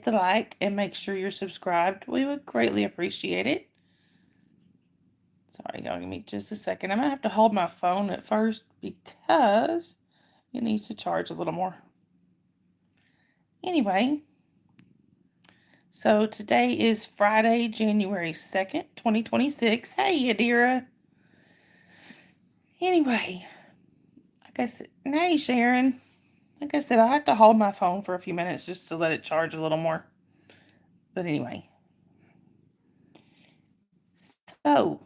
the like and make sure you're subscribed. We would greatly appreciate it. Sorry, y'all, give me just a second. I'm going to have to hold my phone at first because it needs to charge a little more. Anyway, so today is Friday, January 2nd, 2026. Hey, Adira. Anyway, like I said, hey, Sharon. Like I said, I have to hold my phone for a few minutes just to let it charge a little more. But anyway. So,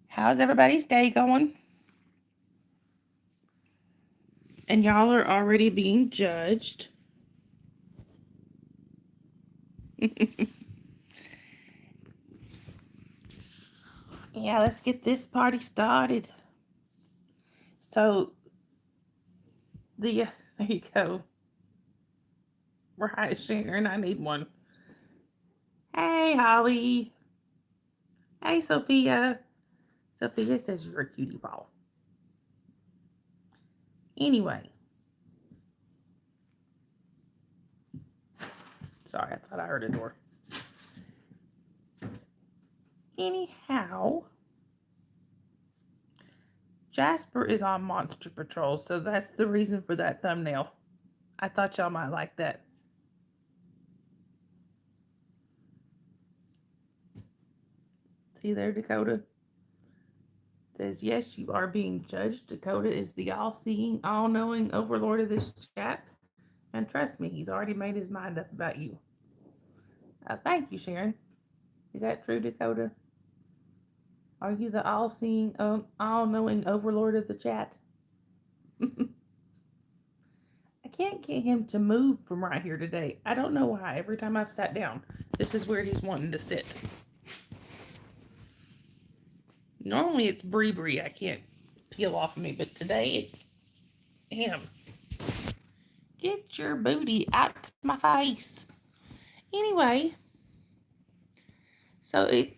how's everybody's day going? And y'all are already being judged. Yeah, let's get this party started. So, there you go. Right, Sharon, I need one. Hey, Holly. Hey, Sophia. Sophia says you're a cutie paw. Anyway. Sorry, I thought I heard a door. Anyhow, Jasper is on Monster Patrol, so that's the reason for that thumbnail. I thought y'all might like that. See there, Dakota? Says, yes, you are being judged. Dakota is the all-seeing, all-knowing overlord of this chat. And trust me, he's already made his mind up about you. Thank you, Sharon. Is that true, Dakota? Are you the all-seeing, all-knowing overlord of the chat? I can't get him to move from right here today. I don't know why. Every time I've sat down, this is where he's wanting to sit. Normally it's Bree I can't peel off of me, but today it's him. Get your booty out my face. Anyway, so it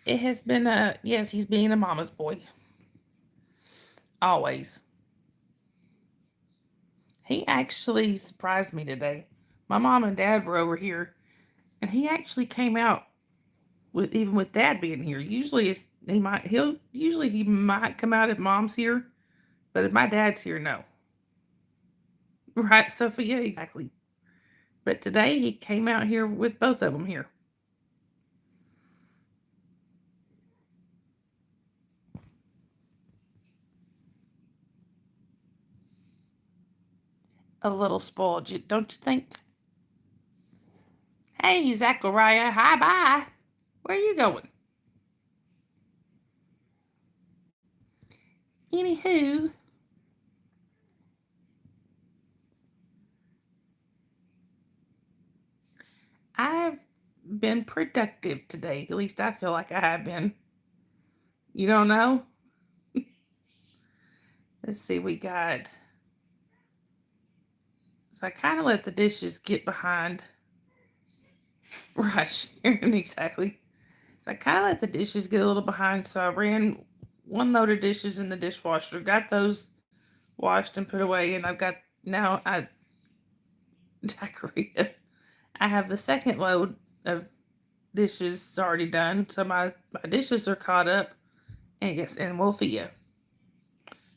has been yes, he's being a mama's boy. Always. He actually surprised me today. My mom and dad were over here, and he actually came out even with dad being here. Usually he might come out if mom's here, but if my dad's here, no. Right, Sophia? Exactly. But today he came out here with both of them here. A little spoiled, don't you think? Hey, Zachariah, hi, bye. Where are you going? Anywho, I've been productive today. At least I feel like I have been. You don't know? Let's see, we got. So I kind of let the dishes get behind. Right, Sharon, exactly. So I kind of let the dishes get a little behind. So I ran one load of dishes in the dishwasher, got those washed and put away, and I've got now I have the second load of dishes already done, so my dishes are caught up. And yes, and Wolfia,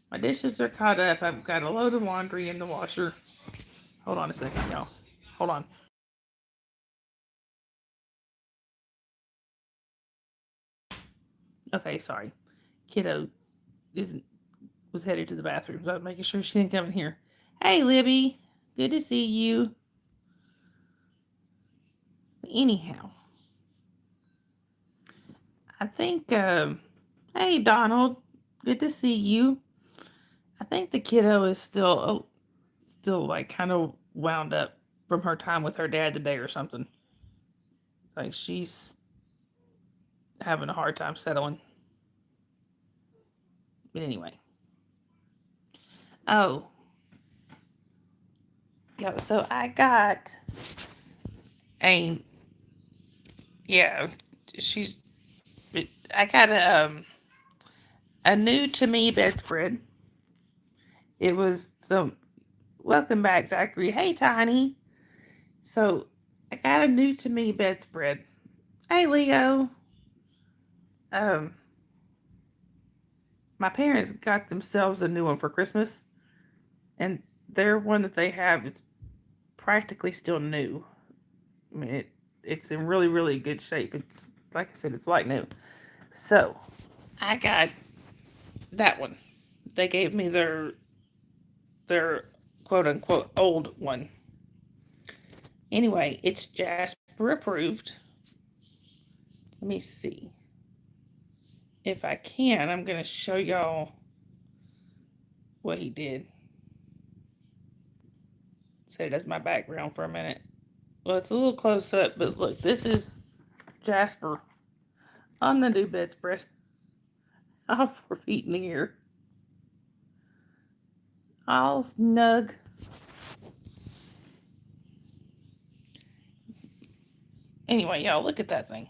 my dishes are caught up. I've got a load of laundry in the washer. Hold on a second, y'all. Hold on. Okay, sorry. Kiddo was headed to the bathroom, so I was making sure she didn't come in here. Hey, Libby. Good to see you. Anyhow, I think, hey, Donald. Good to see you. I think the kiddo is still like kind of wound up from her time with her dad today or something. Like she's having a hard time settling. But anyway. Oh. Yeah, so I got a she's I got a new to me bedspread. It was some welcome back, Zachary. Hey, Tiny. So, I got a new to me bedspread. Hey, Leo. Um, my parents got themselves a new one for Christmas, and their one that they have is practically still new. I mean, it's in really, really good shape. It's, like I said, it's like new. So, I got that one. They gave me their quote unquote old one. Anyway, it's Jasper approved. Let me see. If I can, I'm going to show y'all what he did. Set it as my background for a minute. Well, it's a little close up, but look, this is Jasper on the new bedspread. All 4 feet in the air. All snug. Anyway, y'all, look at that thing.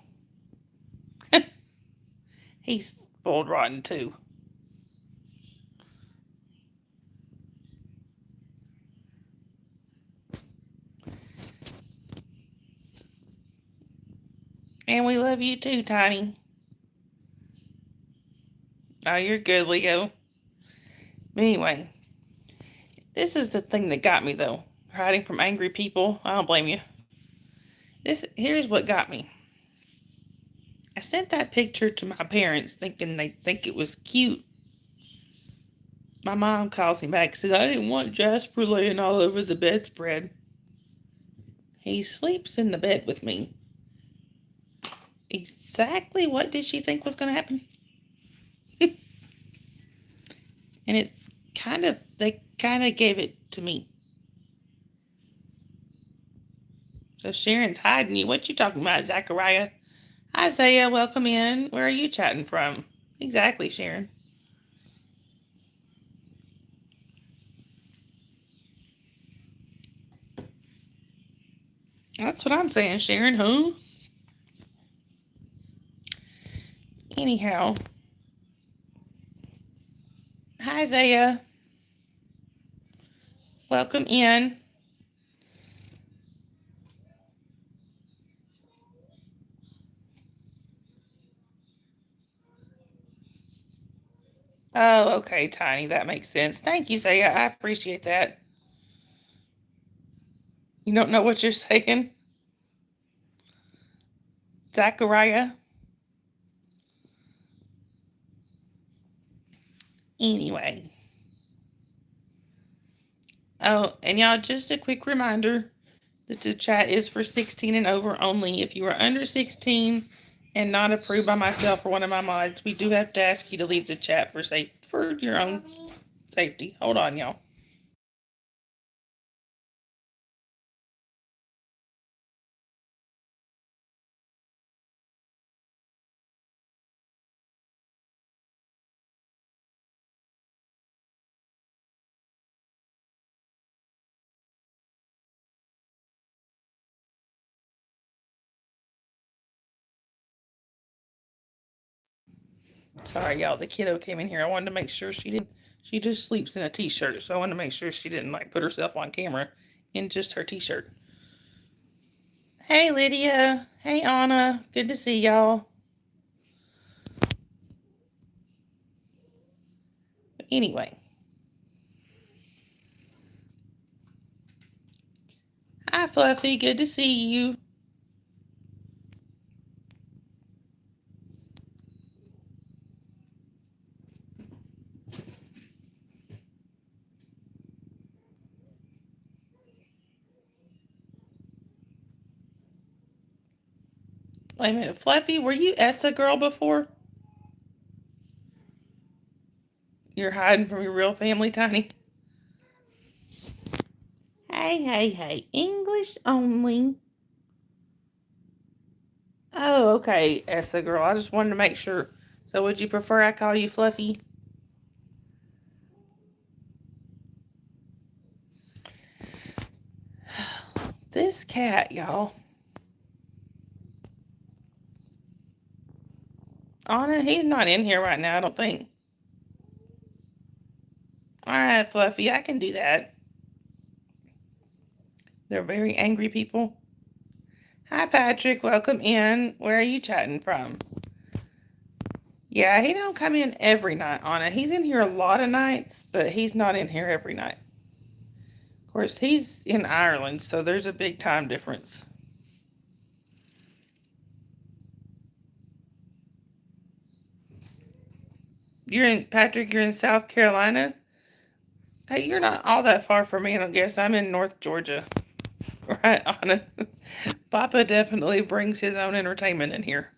He's spoiled rotten too. And we love you too, Tiny. Oh, you're good, Leo. Anyway, this is the thing that got me, though. Hiding from angry people. I don't blame you. Here's what got me. I sent that picture to my parents thinking they'd think it was cute. My mom calls him back and says, I didn't want Jasper laying all over the bedspread. He sleeps in the bed with me. Exactly what did she think was going to happen? And it's they kind of gave it to me. So Sharon's hiding you. What you talking about, Zachariah? Isaiah, welcome in. Where are you chatting from? Exactly, Sharon. That's what I'm saying, Sharon. Who? Anyhow. Hi, Isaiah. Welcome in. Oh, okay, Tiny. That makes sense. Thank you, Isaiah. I appreciate that. You don't know what you're saying? Zachariah? Anyway. Oh, and y'all, just a quick reminder that the chat is for 16 and over only. If you are under 16 and not approved by myself or one of my mods, we do have to ask you to leave the chat for your own safety. Hold on, y'all. Sorry, y'all. The kiddo came in here. I wanted to make sure she didn't. She just sleeps in a t-shirt, so I wanted to make sure she didn't like put herself on camera in just her t-shirt. Hey, Lydia. Hey, Anna. Good to see y'all. Anyway. Hi, Fluffy. Good to see you. Wait a minute. Fluffy, were you Essa girl before? You're hiding from your real family, Tiny? Hey. English only. Oh, okay, Essa girl. I just wanted to make sure. So would you prefer I call you Fluffy? This cat, y'all. Anna, he's not in here right now, I don't think. Alright, Fluffy, I can do that. They're very angry people. Hi, Patrick. Welcome in. Where are you chatting from? Yeah, he don't come in every night, Anna. He's in here a lot of nights, but he's not in here every night. Of course, he's in Ireland, so there's a big time difference. Patrick, you're in South Carolina? Hey, you're not all that far from me, I guess. I'm in North Georgia. Right, Anna? Papa definitely brings his own entertainment in here.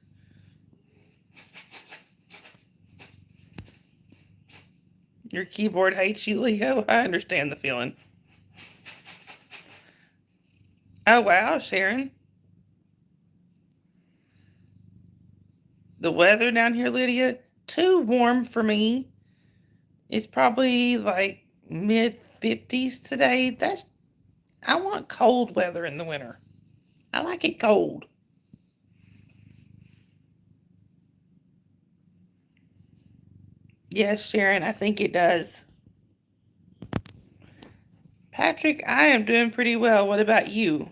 Your keyboard hates you, Leo. I understand the feeling. Oh, wow, Sharon. The weather down here, Lydia, too warm for me. It's probably like mid 50s today. I want cold weather in the winter. I like it cold. Yes, Sharon, I think it does. Patrick, I am doing pretty well. What about you?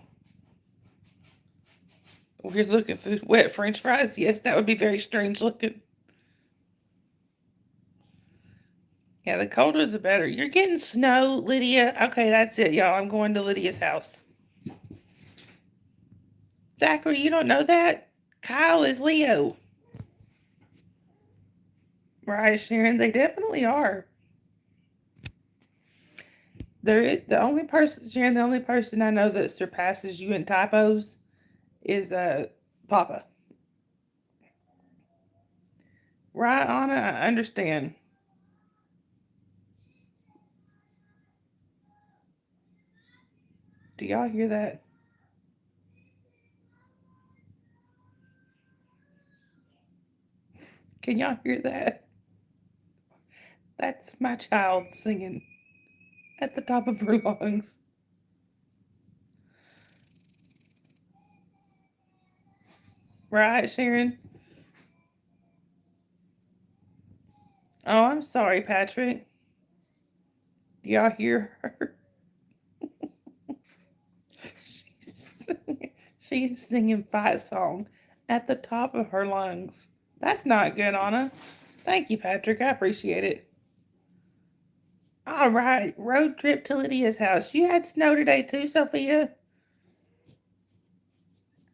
We're looking for wet French fries. Yes, that would be very strange looking. Yeah, the colder the better. You're getting snow, Lydia. Okay, that's it, y'all. I'm going to Lydia's house. Zachary, you don't know that? Kyle is Leo. Right, Sharon? They definitely are. The only person, Sharon, the only person I know that surpasses you in typos is Papa. Right, Anna? I understand. Do y'all hear that? Can y'all hear that? That's my child singing at the top of her lungs. Right, Sharon? Oh, I'm sorry, Patrick. Do y'all hear her? She is singing Fight Song at the top of her lungs. That's not good, Anna. Thank you, Patrick. I appreciate it. All right, road trip to Lydia's house. You had snow today too, Sophia.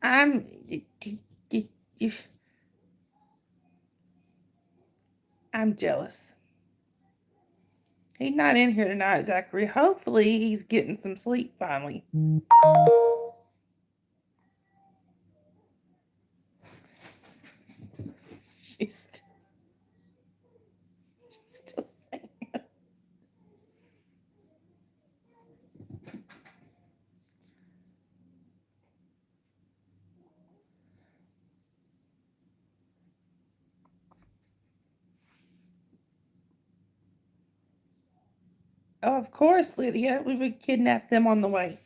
I'm. I'm jealous. He's not in here tonight, Zachary. Hopefully, he's getting some sleep finally. She's still saying. Oh, of course, Lydia. We would kidnap them on the way.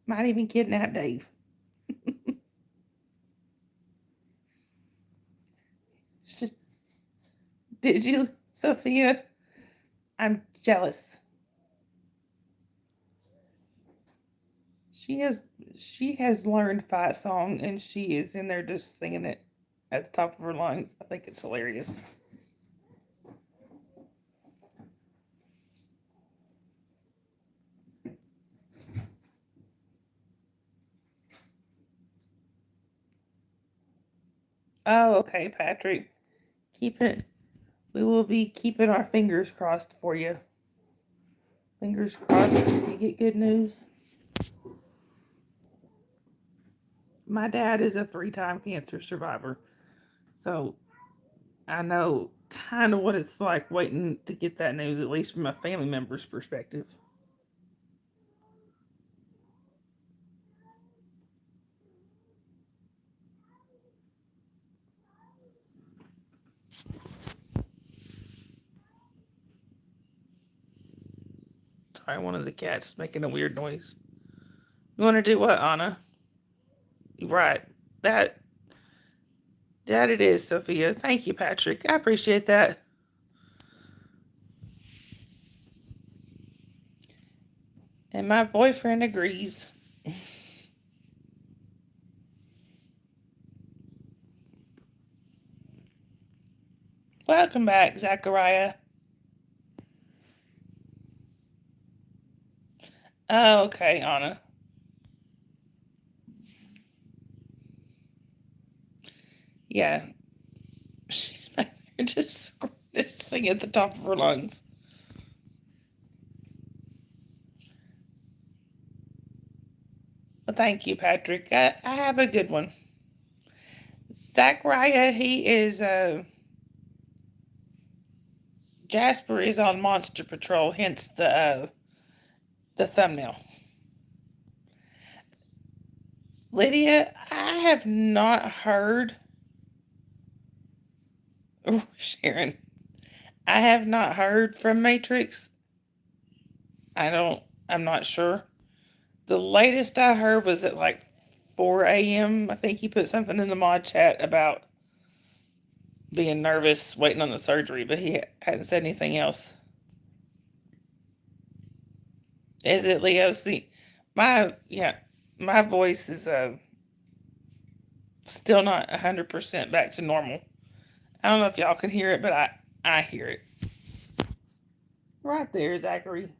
Might even kidnap Dave. Did you, Sophia? I'm jealous. She has she has learned Fight Song and she is in there just singing it at the top of her lungs. I think it's hilarious. Oh, okay, Patrick. Keep it. We will be keeping our fingers crossed for you. Fingers crossed you get good news. My dad is a 3-time cancer survivor. So I know kind of what it's like waiting to get that news, at least from a family member's perspective. Sorry, one of the cats making a weird noise. You want to do what, Anna? Right. That that it is, Sophia. Thank you, Patrick. I appreciate that. And my boyfriend agrees. Welcome back, Zachariah. Oh, okay, Anna. Yeah. She's back there just singing at the top of her lungs. Well, thank you, Patrick. I have a good one. Zachariah, he is Jasper is on Monster Patrol, hence the thumbnail. Lydia, I have not heard. Oh, Sharon, I have not heard from Matrix. I'm not sure. The latest I heard was at like 4 a.m. I think he put something in the mod chat about being nervous waiting on the surgery, but he hadn't said anything else. Is it Leo? See, my voice is still not 100% back to normal. I don't know if y'all can hear it, but I hear it. Right there, Zachary.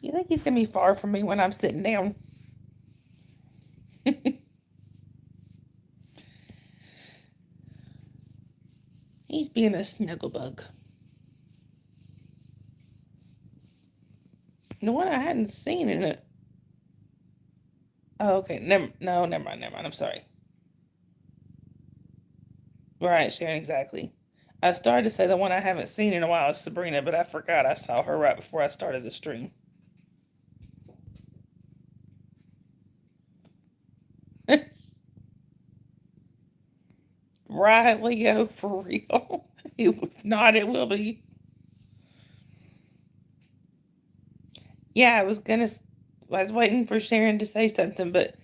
You think he's gonna be far from me when I'm sitting down? He's being a snugglebug. The one I hadn't seen in it. Oh, okay. Never mind. I'm sorry. Right, Sharon, exactly. I started to say the one I haven't seen in a while is Sabrina, but I forgot I saw her right before I started the stream. Right, Leo, for real. If not, it will be. Yeah, I was waiting for Sharon to say something, but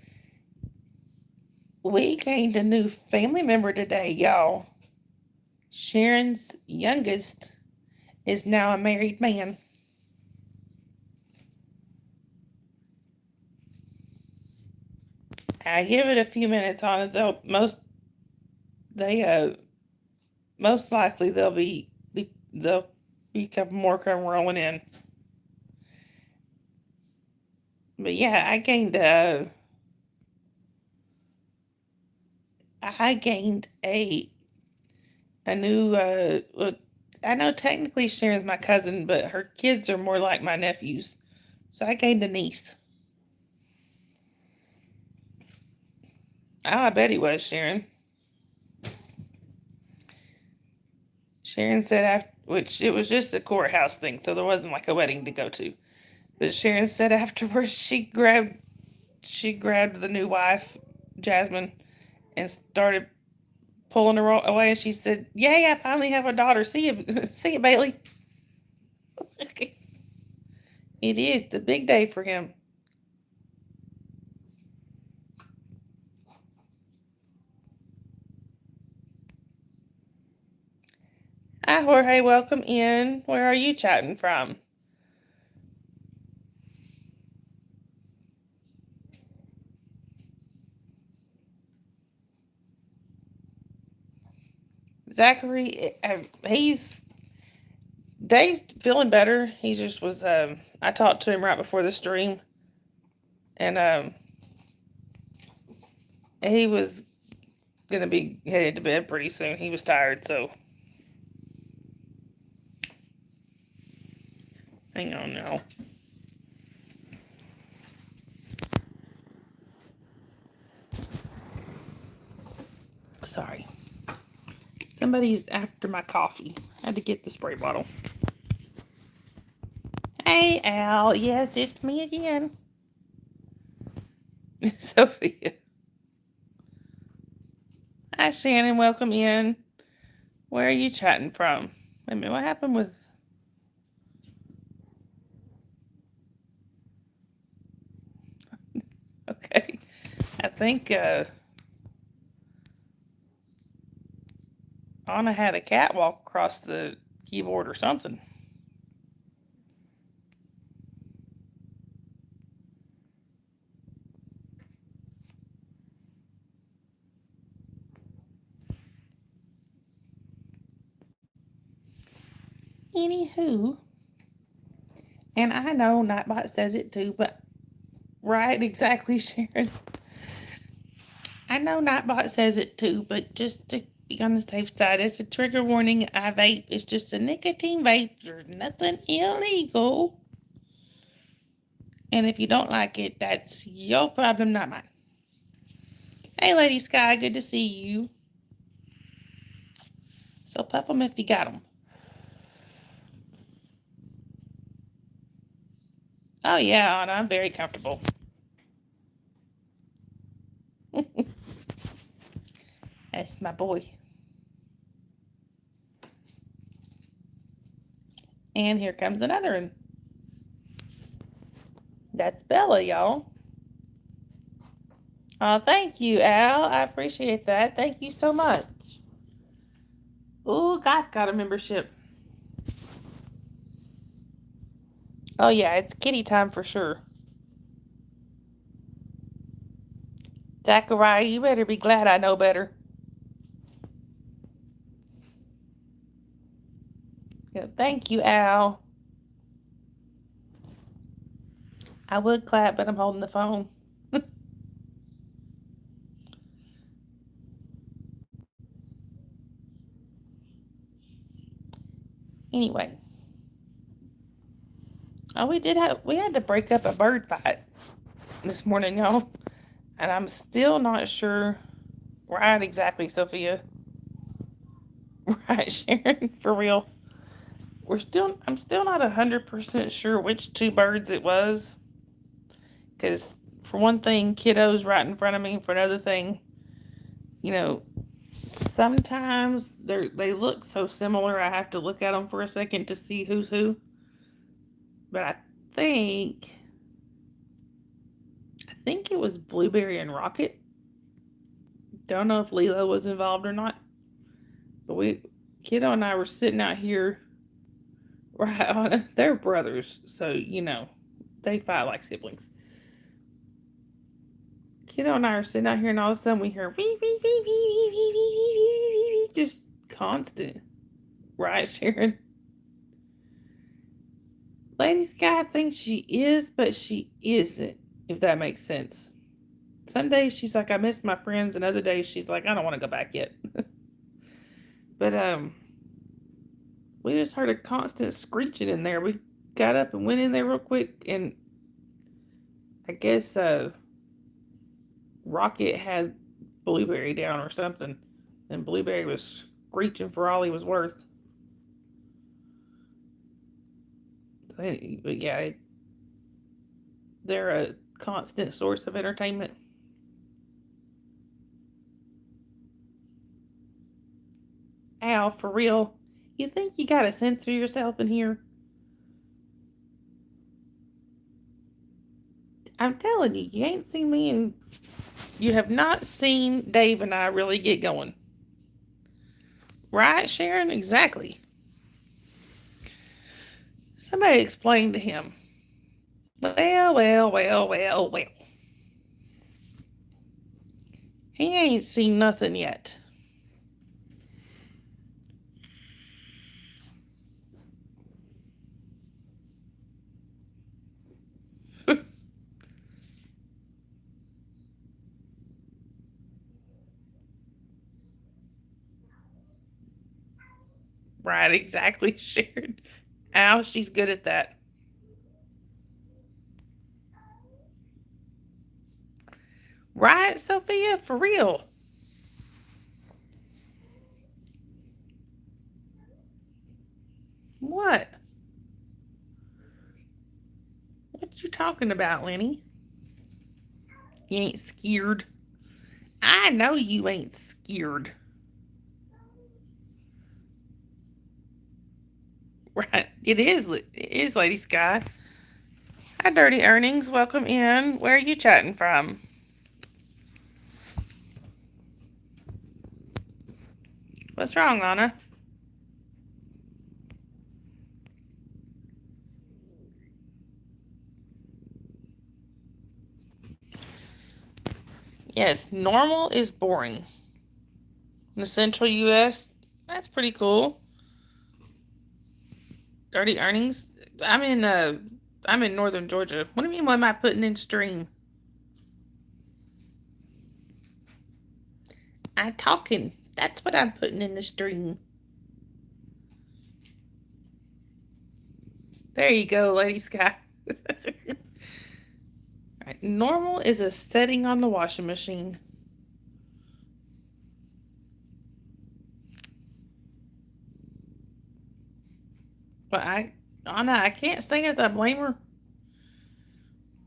we gained a new family member today, y'all. Sharon's youngest is now a married man. I give it a few minutes on it. Most likely there'll be a couple more come rolling in. But yeah, I gained a new I know technically Sharon's my cousin, but her kids are more like my nephews. So I gained a niece. Oh, I bet he was, Sharon. Sharon said after, which it was just a courthouse thing, so there wasn't like a wedding to go to. But Sharon said afterwards she grabbed the new wife, Jasmine, and started pulling her away. And she said, "Yay! I finally have a daughter. See you, see you, Bailey." It is the big day for him. Hi, Jorge. Welcome in. Where are you chatting from? Zachary, Dave's feeling better. He just was. I talked to him right before the stream, and he was gonna be headed to bed pretty soon. He was tired, so hang on now. Sorry. Somebody's after my coffee. I had to get the spray bottle. Hey, Al. Yes, it's me again. Sophia. Hi, Shannon. Welcome in. Where are you chatting from? Wait a minute. What happened with... Okay. I think Anna had a cat walk across the keyboard or something. Anywho, and I know Nightbot says it too, but right, exactly, Sharon. I know Nightbot says it too, but just to be on the safe side, it's a trigger warning. I vape. It's just a nicotine vape. There's nothing illegal. And if you don't like it, that's your problem, not mine. Hey, Lady Sky, good to see you. So puff them if you got them. Oh, yeah, Anna, I'm very comfortable. That's my boy. And here comes another one. That's Bella, y'all. Oh, thank you, Al. I appreciate that. Thank you so much. Oh, God's got a membership. Oh, yeah, it's kitty time for sure. Zachariah, you better be glad I know better. Yeah, thank you, Al. I would clap, but I'm holding the phone. Anyway. Oh, we had to break up a bird fight this morning, y'all. And I'm still not sure. Right, exactly, Sophia. Right, Sharon, for real. I'm still not 100% sure which two birds it was. Because for one thing, kiddo's right in front of me. For another thing, you know, sometimes they look so similar. I have to look at them for a second to see who's who. But I think it was Blueberry and Rocket. Don't know if Lilo was involved or not. But Kiddo and I were sitting out here, right on. They're brothers, so they fight like siblings. Kiddo and I are sitting out here, and all of a sudden we hear wee wee wee wee wee wee wee wee, just constant, right, Sharon? Lady Sky thinks she is, but she isn't. If that makes sense. Some days she's like, I miss my friends, and other days she's like, I don't want to go back yet. But we just heard a constant screeching in there. We got up and went in there real quick, and I guess Rocket had Blueberry down or something, and Blueberry was screeching for all he was worth. But yeah, they're a constant source of entertainment. Al, for real, you think you gotta censor yourself in here? I'm telling you, you ain't seen me, and you have not seen Dave and I really get going. Right, Sharon? Exactly. Somebody explain to him. Well. He ain't seen nothing yet. Right, exactly, Sharon. Al, she's good at that. Right, Sophia? For real. What? What you talking about, Lenny? You ain't scared. I know you ain't scared. Right. It is, Lady Sky. Hi, Dirty Earnings. Welcome in. Where are you chatting from? What's wrong, Anna? Yes, normal is boring. In the central U.S., that's pretty cool. Dirty earnings? I'm in northern Georgia. What do you mean, what am I putting in stream? I'm talking. That's what I'm putting in the stream. There you go, Lady Sky. Right. Normal is a setting on the washing machine. But Anna, I can't say as I blame her.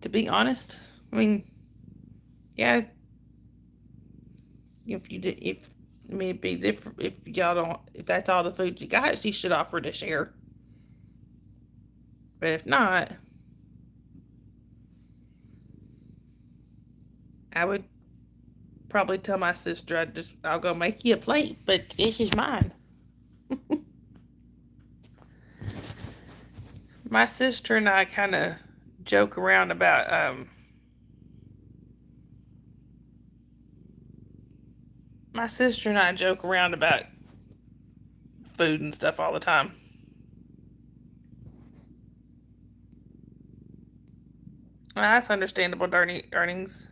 To be honest, I mean, yeah. If you did, if I mean, it'd be different if y'all don't. If that's all the food you got, she should offer to share. But if not, I would probably tell my sister I'll go make you a plate, but this is mine. My sister and I kind of joke around about my sister and I joke around about food and stuff all the time. Well, that's understandable, dirty earnings.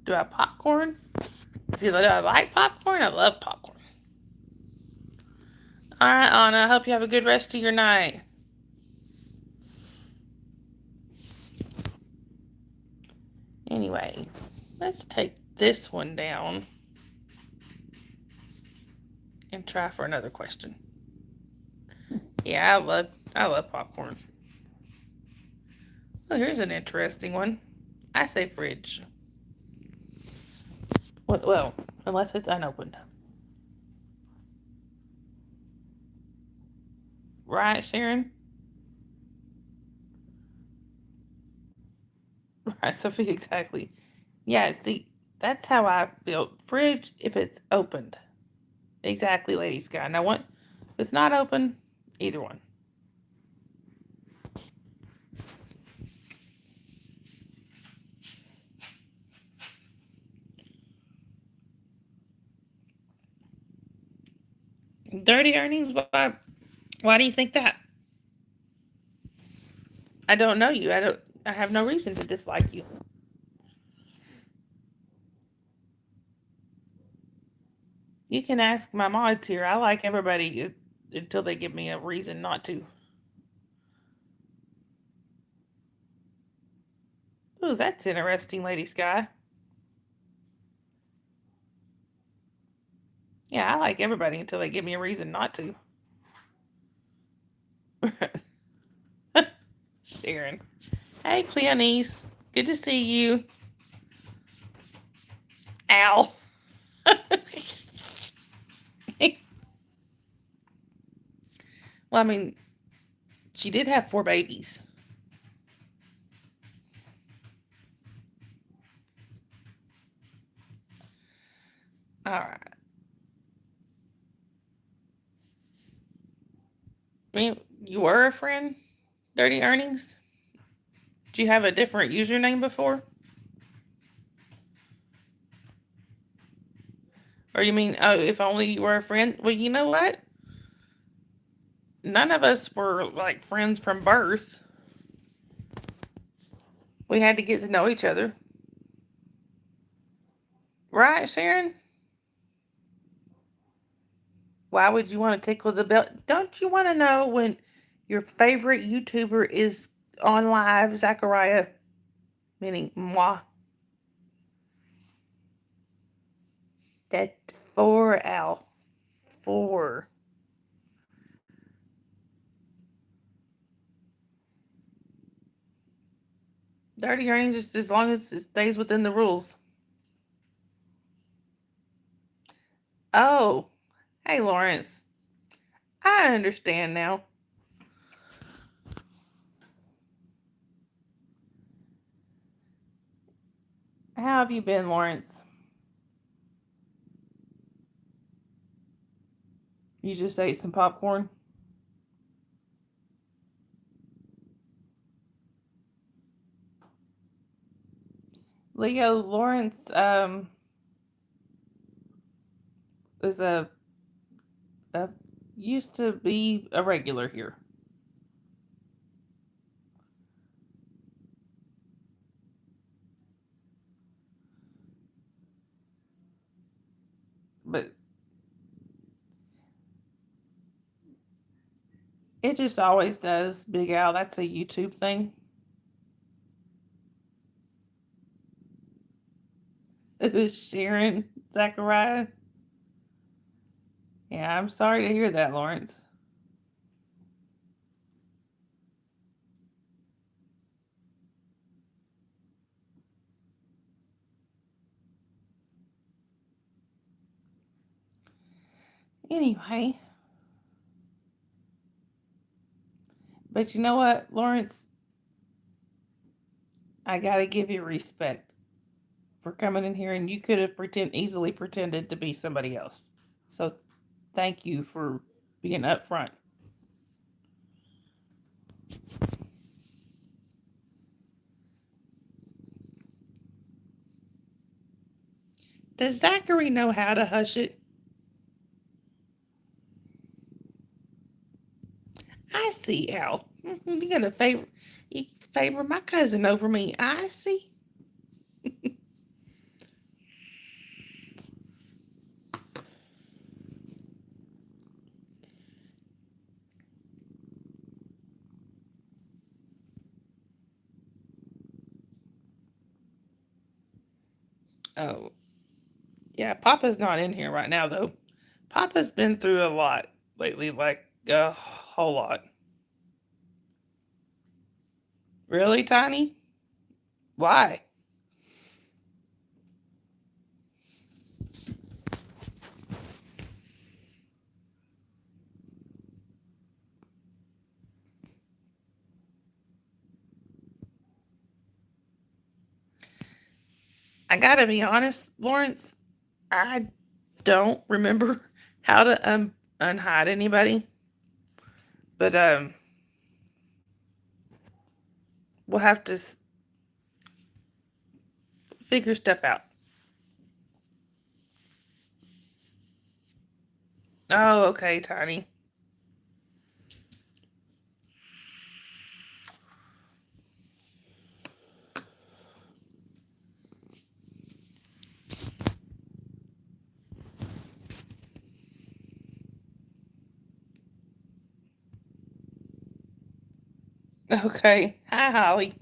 Do I popcorn? Do I like popcorn? I love popcorn. All right, Anna. I hope you have a good rest of your night. Anyway, let's take this one down and try for another question. Yeah, I love popcorn. Oh, here's an interesting one. I say fridge. Well, unless it's unopened. Right, Sharon? Right, Sophie, exactly. Yeah, see, that's how I feel. Fridge if it's opened. Exactly, Lady Sky. Now, what if it's not open? Either one. Dirty earnings? Why do you think that? I don't know you. I have no reason to dislike you. You can ask my mods here. I like everybody until they give me a reason not to. Ooh, that's interesting, Lady Sky. Yeah, I like everybody until they give me a reason not to. Sharon. Hey, Cleonice. Good to see you. Ow. Well, I mean, she did have 4 babies. All right. I mean, you were a friend, Dirty Earnings? Did you have a different username before? Or you mean, oh, if only you were a friend? Well, you know what? None of us were like friends from birth. We had to get to know each other. Right, Sharon? Why would you want to tickle the bell? Don't you want to know when your favorite YouTuber is on live, Zachariah? Meaning moi. That 4 Al. 4. Dirty earnings just as long as it stays within the rules. Oh. Hey, Lawrence. I understand now. How have you been, Lawrence? You just ate some popcorn? Leo, Lawrence is a used to be a regular here. But it just always does, Big Al. That's a YouTube thing. Sharon Zachariah. Yeah, I'm sorry to hear that, Lawrence. Anyway, but you know what, Lawrence? I gotta give you respect for coming in here, and you could have easily pretended to be somebody else. So thank you for being upfront. Does Zachary know how to hush it? I see, Al. You're gonna favor my cousin over me. I see. Oh, yeah. Papa's not in here right now, though. Papa's been through a lot lately, like a whole lot. Really, Tiny? Why? I gotta be honest, Lawrence. I don't remember how to unhide anybody, but we'll have to figure stuff out. Oh, okay, Tiny. Okay. Hi, Holly.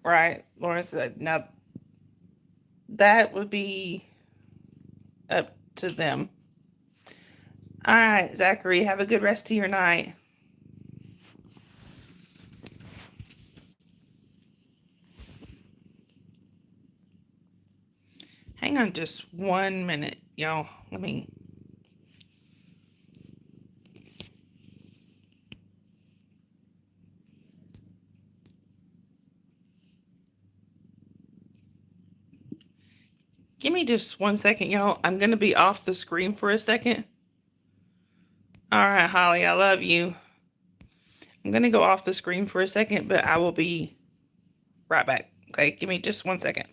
Right, Lawrence. Now that would be up to them. All right, Zachary. Have a good rest of your night. Hang on just 1 minute, y'all. Let me. Give me just 1 second, y'all. I'm going to be off the screen for a second. All right, Holly, I love you. I'm going to go off the screen for a second, but I will be right back. Okay, give me just 1 second.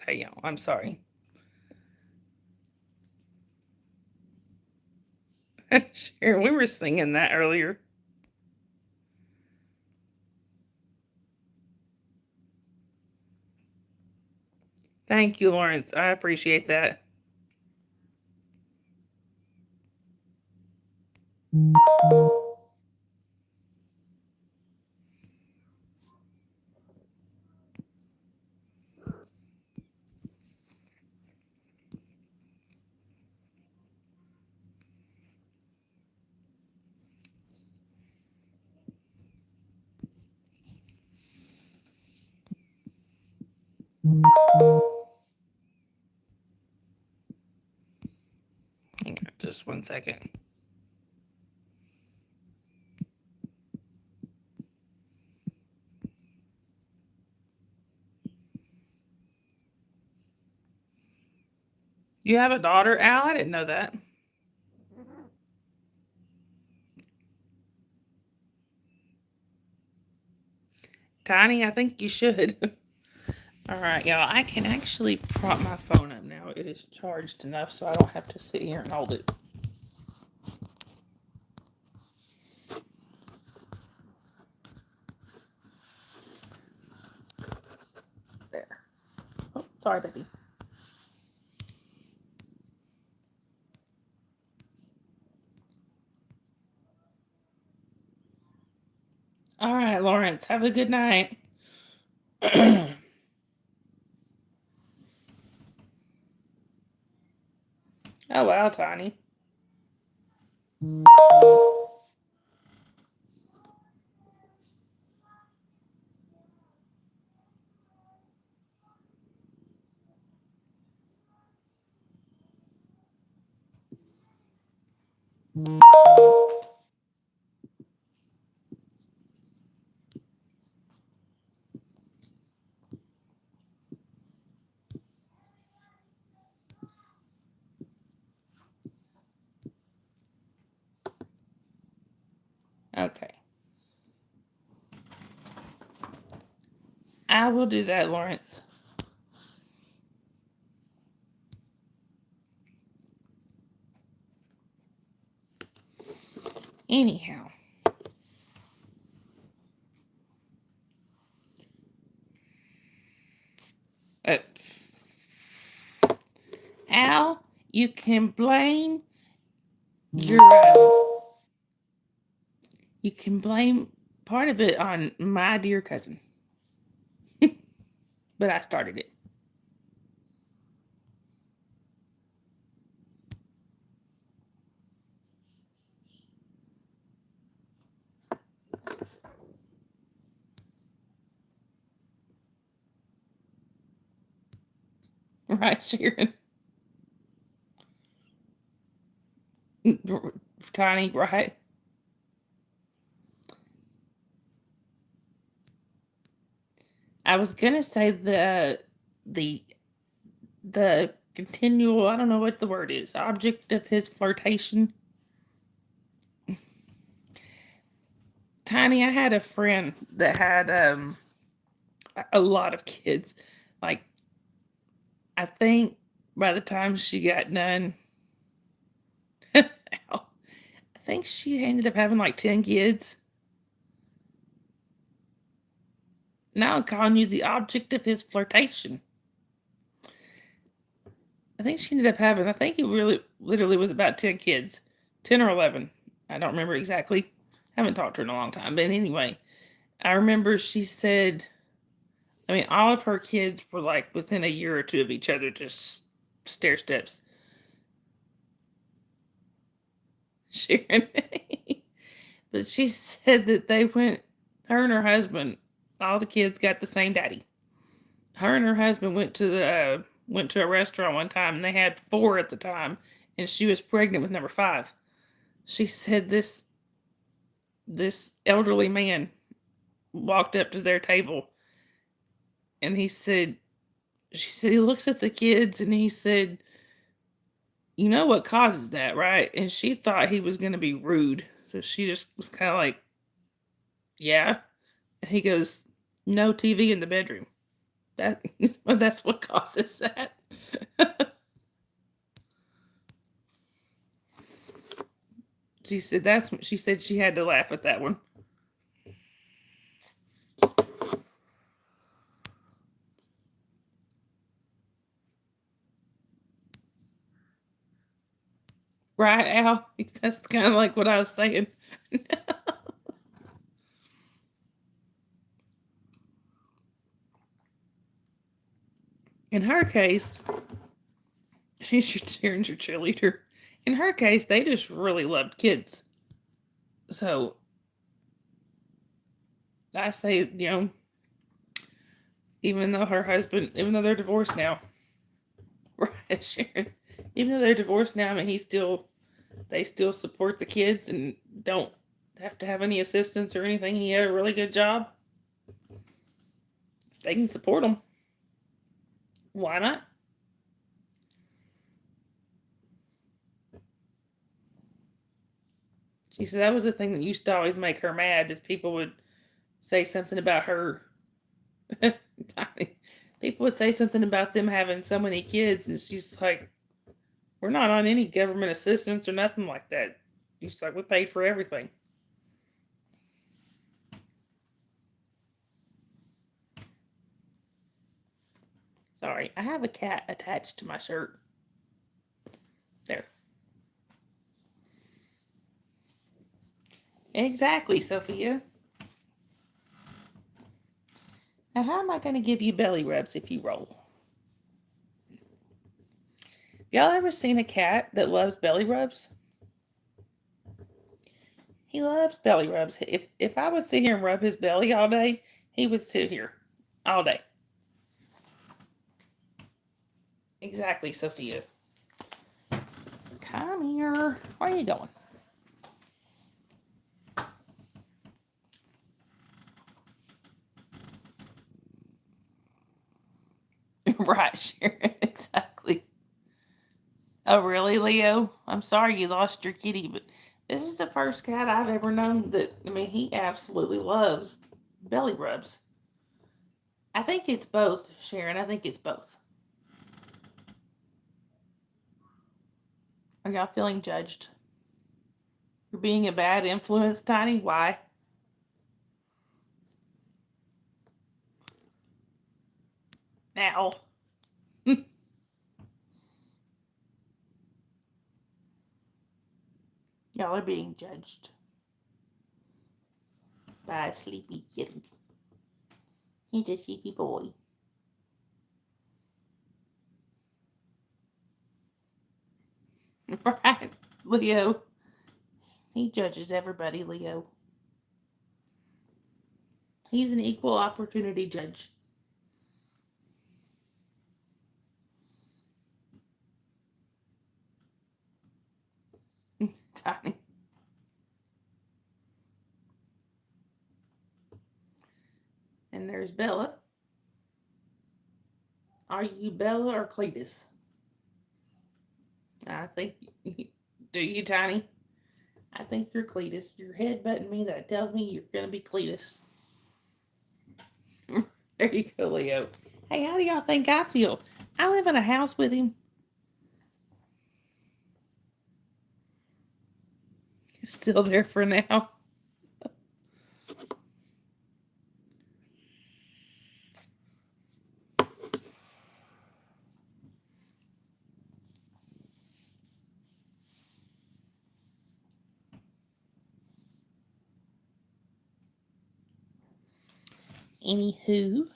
Okay, y'all, I'm sorry. Sharon, we were singing that earlier. Thank you, Lawrence. I appreciate that. Hang on just 1 second. You have a daughter, Al? I didn't know that. Tiny, I think you should. All right, y'all. I can actually prop my phone up now. It is charged enough so I don't have to sit here and hold it. There. Oh, sorry, baby. All right, Lawrence. Have a good night. Oh, wow, Tiny. Okay. I will do that, Lawrence. Anyhow. Al, you can blame your you can blame part of it on my dear cousin. But I started it. Right, Sharon? Tiny, right? I was gonna say the continual, I don't know what the word is, object of his flirtation. Tiny, I had a friend that had a lot of kids. Like, I think by the time she got done, I think she ended up having like 10 kids. Now I'm calling you the object of his flirtation. I think she ended up having, I think it really literally was about 10 kids, 10 or 11. I don't remember exactly. I haven't talked to her in a long time. But anyway, I remember she said, I mean, all of her kids were like within a year or two of each other, just stair steps. Sharon. But she said that they went, her and her husband, all the kids got the same daddy. Her and her husband went to a restaurant one time, and they had 4 at the time, and she was pregnant with number 5. She said this elderly man walked up to their table, and she said he looks at the kids and he said, "You know what causes that, right?" And she thought he was going to be rude, so she just was kind of like, "Yeah." And he goes, "No TV in the bedroom. That's what causes that." She said that's what she said. She had to laugh at that one. Right, Al? That's kind of like what I was saying. In her case, she's your cheerleader. In her case, they just really loved kids. So I say, even though even though they're divorced now, right, Sharon? Even though they're divorced now, I mean, they still support the kids and don't have to have any assistance or anything. He had a really good job. They can support him. Why not? She said that was the thing that used to always make her mad, is people would say something about her. People would say something about them having so many kids, and she's like, we're not on any government assistance or nothing like that. She's like, we paid for everything. Sorry, I have a cat attached to my shirt. There. Exactly, Sophia. Now, how am I going to give you belly rubs if you roll? Y'all ever seen a cat that loves belly rubs? He loves belly rubs. If I would sit here and rub his belly all day, he would sit here all day. Exactly, Sophia. Come here. Where are you going? Right, Sharon. Exactly. Oh, really, Leo? I'm sorry you lost your kitty, but this is the first cat I've ever known that, I mean, he absolutely loves belly rubs. I think it's both, Sharon. I think it's both. Are y'all feeling judged? You're being a bad influence, Tiny? Why? Now. Y'all are being judged by a sleepy kitty. He's a sleepy boy. Right, Leo. He judges everybody, Leo. He's an equal opportunity judge. Tiny. And there's Bella. Are you Bella or Cletus? I think. Do you, Tiny? I think you're Cletus. Your head butting me, that tells me you're going to be Cletus. There you go, Leo. Hey, how do y'all think I feel? I live in a house with him. He's still there for now. Anywho.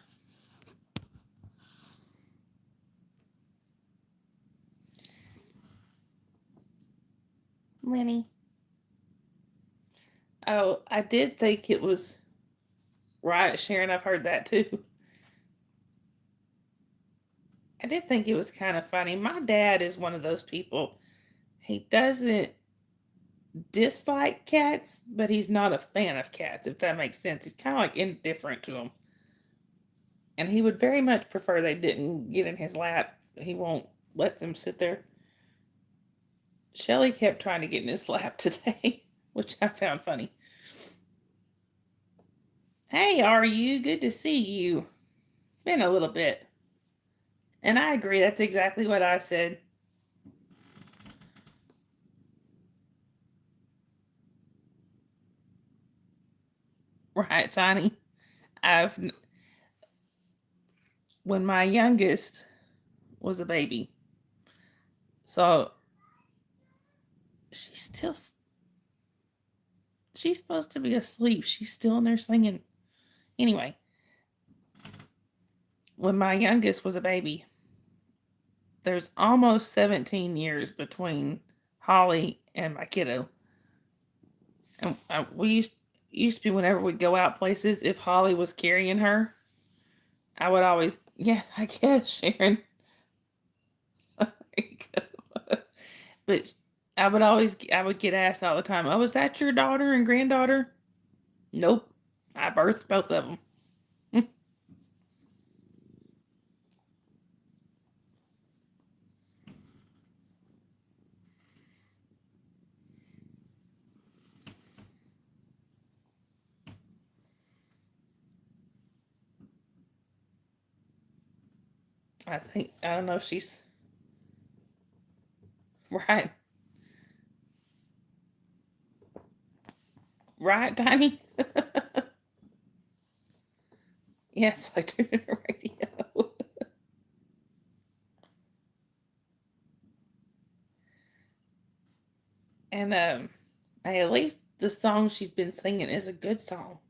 Lenny. Oh, I did think it was right, Sharon. I've heard that too. I did think it was kind of funny. My dad is one of those people. He doesn't dislike cats, but he's not a fan of cats, if that makes sense. He's kind of like indifferent to them. And he would very much prefer they didn't get in his lap. He won't let them sit there. Shelly kept trying to get in his lap today, which I found funny. Hey, are you? Good to see you. Been a little bit. And I agree, that's exactly what I said. Right, Tiny? I've when my youngest was a baby. So she's still she's supposed to be asleep. She's still in there singing. Anyway, when my youngest was a baby, there's almost 17 years between Holly and my kiddo. And we used to be, whenever we'd go out places, if Holly was carrying her, I would always, yeah, I guess, Sharon. There you go. But I would get asked all the time, oh, is that your daughter and granddaughter? Nope. I birthed both of them. I don't know, she's right. Right, Tiny? Yes, I tuned in the radio. And hey, at least the song she's been singing is a good song.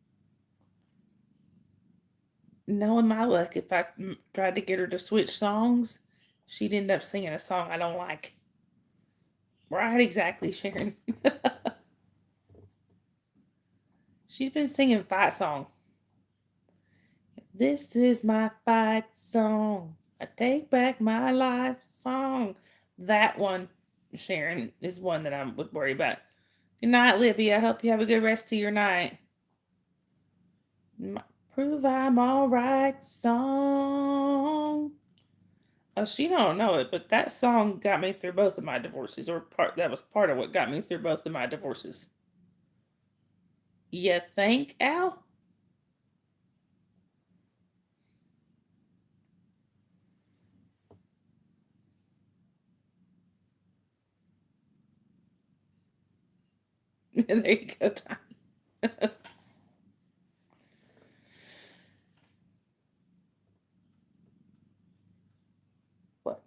Knowing my luck, if I tried to get her to switch songs, she'd end up singing a song I don't like. Right, exactly, Sharon. She's been singing fight song. This is my fight song. I take back my life song. That one, Sharon, is one that I would worry about. Good night, Libby. I hope you have a good rest of your night. Prove I'm alright song. Oh, she don't know it, but that song got me through both of my divorces, or that was part of what got me through both of my divorces. You think, Al? There you go, Tommy. What?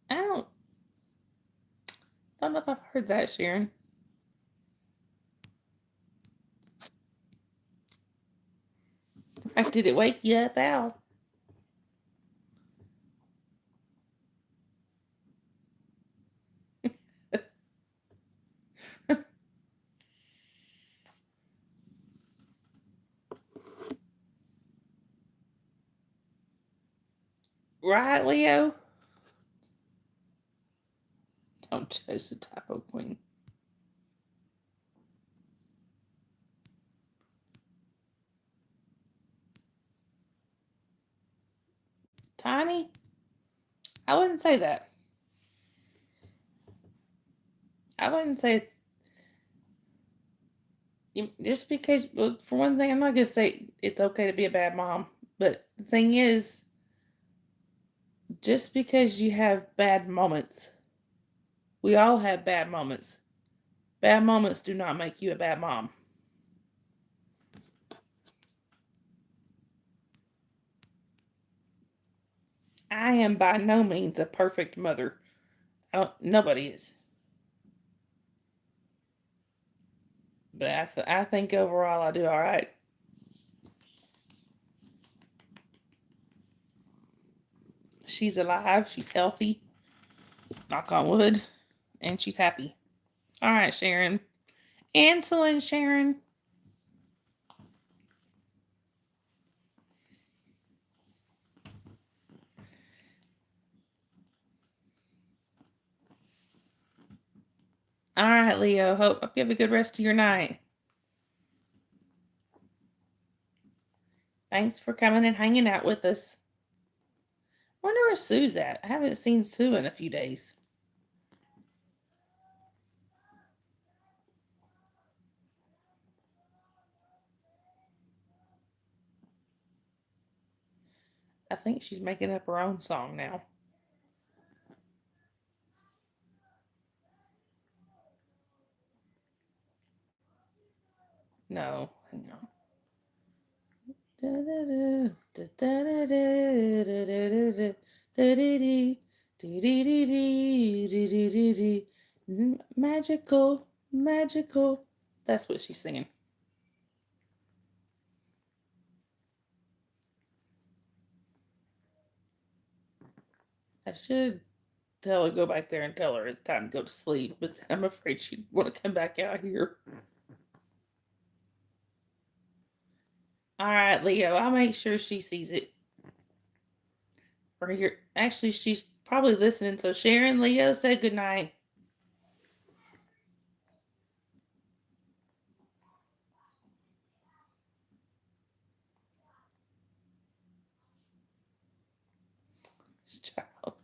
I don't know if I've heard that, Sharon. Did it wake you up, Al? Right, Leo? Don't judge the typo queen. Tiny? I wouldn't say that. I wouldn't say it's just because, well, for one thing, I'm not going to say it's okay to be a bad mom. But the thing is, just because you have bad moments, we all have bad moments. Bad moments do not make you a bad mom. I am by no means a perfect mother. Nobody is. But I think overall I do all right. She's alive. She's healthy. Knock on wood. And she's happy. All right, Sharon. Anselin, Sharon. All right, Leo. Hope you have a good rest of your night. Thanks for coming and hanging out with us. Wonder where Sue's at. I haven't seen Sue in a few days. I think she's making up her own song now. No, hang on. Magical, magical. That's what she's singing. I should tell her, go back there and tell her it's time to go to sleep, but I'm afraid she'd want to come back out here. All right, Leo, I'll make sure she sees it. Or here. Actually, she's probably listening. So Sharon, Leo, say goodnight. Child.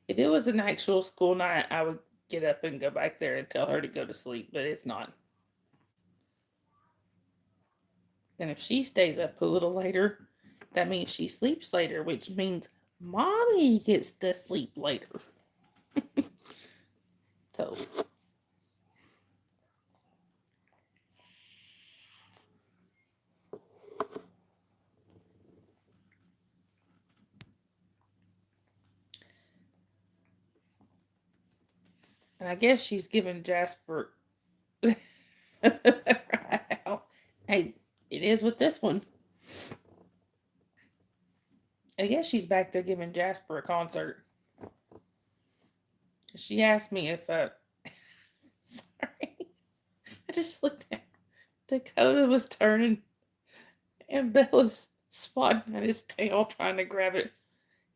If it was an actual school night, I would get up and go back there and tell her to go to sleep, but it's not. And if she stays up a little later, that means she sleeps later, which means mommy gets to sleep later. So, and I guess she's giving Jasper. Hey, it is with this one. I guess she's back there giving Jasper a concert. She asked me if sorry. I just looked at Dakota was turning and Bella's swatting at his tail trying to grab it.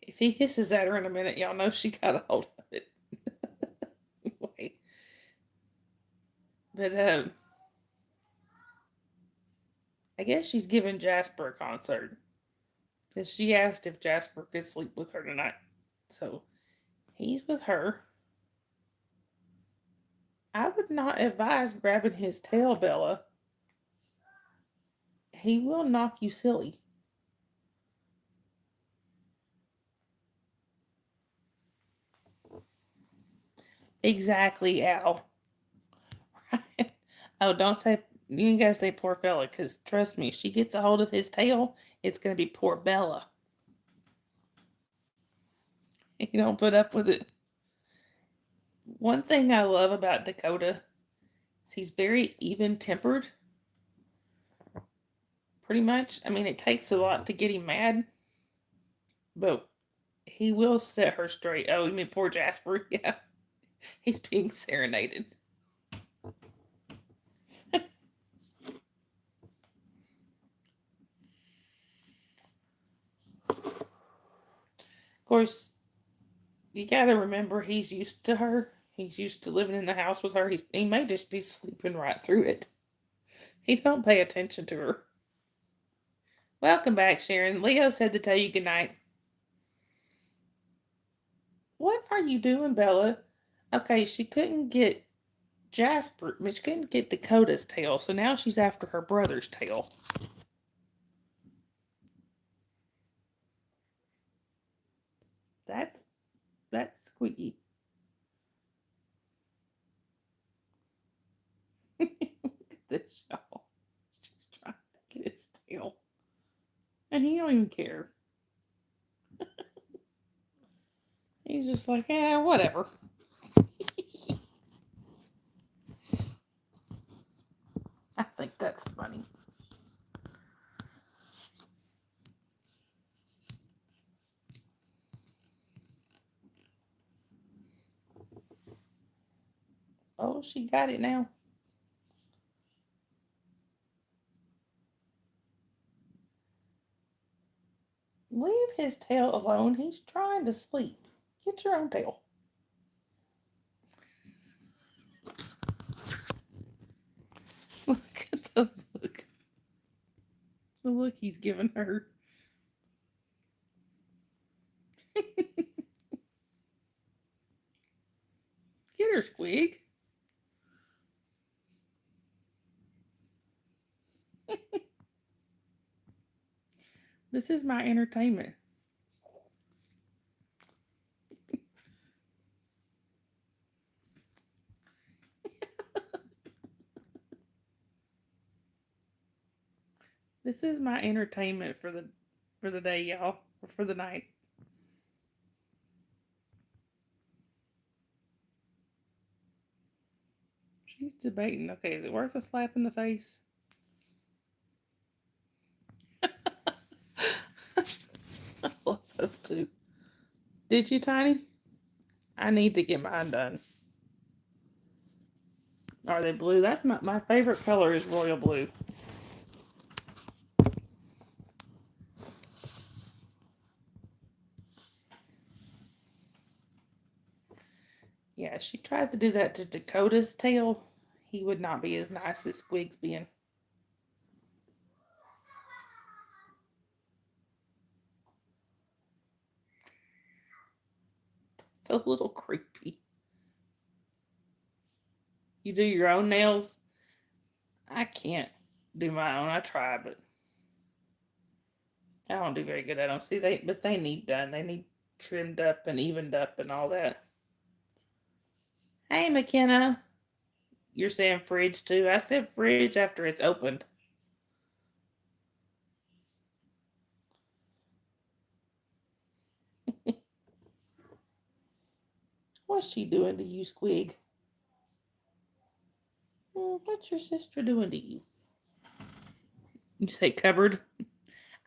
If he hisses at her in a minute, y'all know she got a hold of it. Wait. But I guess she's giving Jasper a concert. Because she asked if Jasper could sleep with her tonight. So he's with her. I would not advise grabbing his tail, Bella. He will knock you silly. Exactly, Al. Right? Oh, don't say, you ain't gotta say poor fella, because trust me, she gets a hold of his tail, it's gonna be poor Bella. You don't put up with it. One thing I love about Dakota is he's very even tempered. Pretty much. I mean, it takes a lot to get him mad, but he will set her straight. Oh, you mean poor Jasper? Yeah. He's being serenaded. Of course, you gotta remember he's used to her. He's used to living in the house with her. He may just be sleeping right through it. He don't pay attention to her. Welcome back, Sharon. Leo said to tell you goodnight. What are you doing, Bella? Okay, she couldn't get Jasper, but she couldn't get Dakota's tail, so now she's after her brother's tail. That's squeaky. Look at this, y'all. She's trying to get his tail. And he don't even care. He's just like, whatever. I think that's funny. Oh, she got it now. Leave his tail alone. He's trying to sleep. Get your own tail. Look at the look. The look he's giving her. Get her, Squig. This is my entertainment. This is my entertainment for the day, y'all, or for the night. She's debating. Okay, is it worth a slap in the face? I love those two. Did you, Tiny? I need to get mine done. Are they blue? That's my favorite color is royal blue. Yeah, she tries to do that to Dakota's tail. He would not be as nice as Squig's being. It's a little creepy. You do your own nails? I can't do my own. I try, but I don't do very good at them. See, they need done. They need trimmed up and evened up and all that. Hey, McKenna. You're saying fridge too? I said fridge after it's opened. What's she doing to you, Squig? What's your sister doing to you? You say cupboard?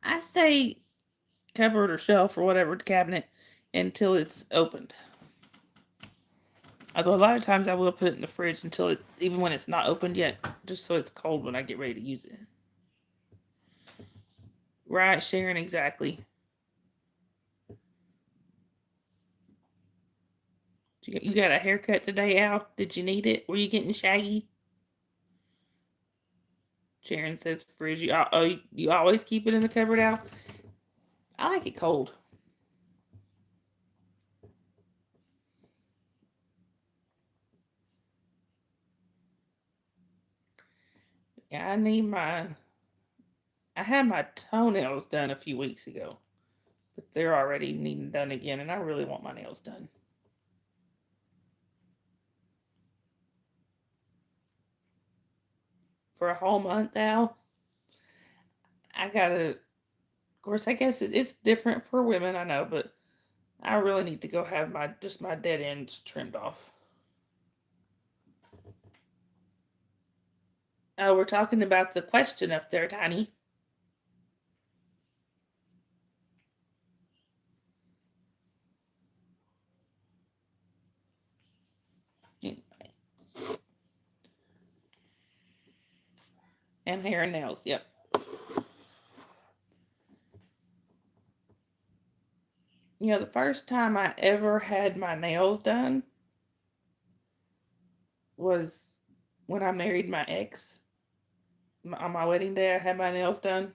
I say cupboard or shelf or whatever, cabinet, until it's opened. Although a lot of times I will put it in the fridge until it, even when it's not opened yet, just so it's cold when I get ready to use it. Right, Sharon, exactly. You got a haircut today, Al? Did you need it? Were you getting shaggy? Sharon says fridge. You always keep it in the cupboard, Al? I like it cold. Yeah, I had my toenails done a few weeks ago, but they're already needing done again, and I really want my nails done. For a whole month, Al, I gotta. Of course, I guess it's different for women, I know, but I really need to go have my dead ends trimmed off. Oh, we're talking about the question up there, Tiny. And hair and nails, yep. You know, the first time I ever had my nails done was when I married my ex. On my wedding day, I had my nails done,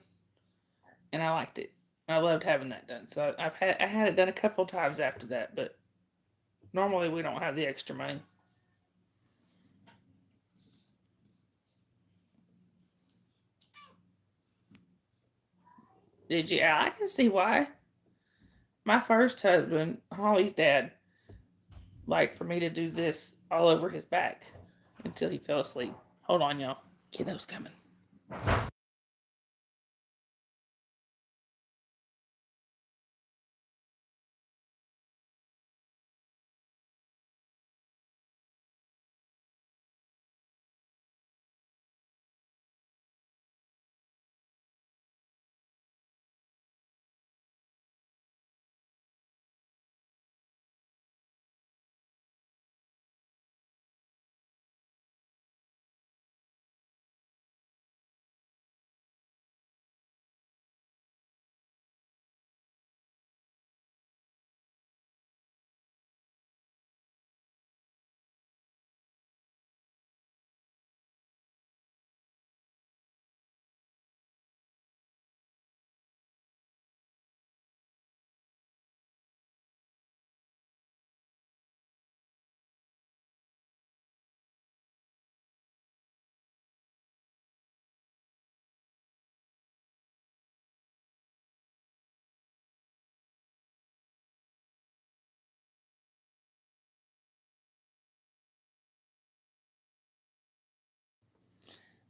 and I liked it. I loved having that done. So I had it done a couple times after that, but normally we don't have the extra money. Did you? I can see why. My first husband, Holly's dad, liked for me to do this all over his back until he fell asleep. Hold on, y'all. Kiddo's coming.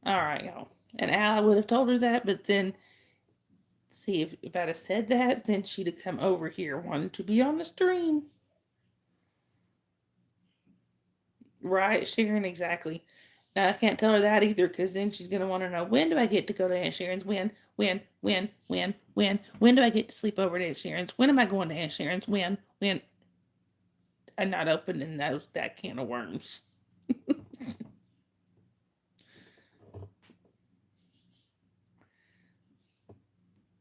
All right, y'all. And Al would have told her that, but then, see, if I'd have said that, then she'd have come over here wanting to be on the stream. Right, Sharon, exactly. Now, I can't tell her that either because then she's going to want to know when do I get to go to Aunt Sharon's? When do I get to sleep over at Aunt Sharon's? When am I going to Aunt Sharon's? When? I'm not opening that can of worms.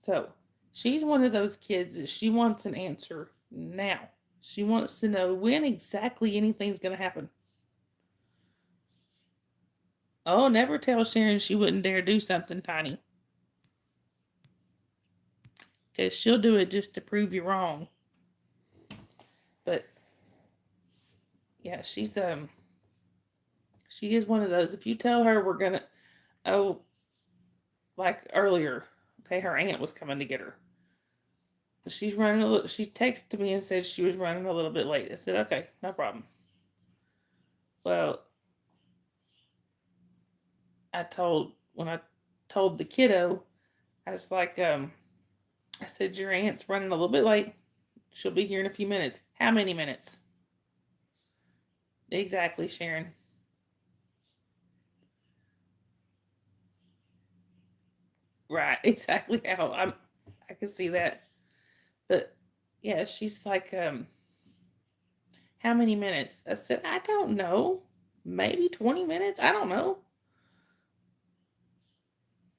So she's one of those kids that she wants an answer now. She wants to know when exactly anything's going to happen. Oh, never tell Sharon she wouldn't dare do something tiny. Because she'll do it just to prove you wrong. But yeah, she is one of those. If you tell her we're gonna, like earlier, okay, her aunt was coming to get her. She's running a little. She texted me and said she was running a little bit late. I said, okay, no problem. Well, when I told the kiddo, I was like, I said, your aunt's running a little bit late. She'll be here in a few minutes. How many minutes? Exactly, Sharon. Right, exactly how I can see that. But yeah, she's like, how many minutes? I said, I don't know. Maybe 20 minutes? I don't know.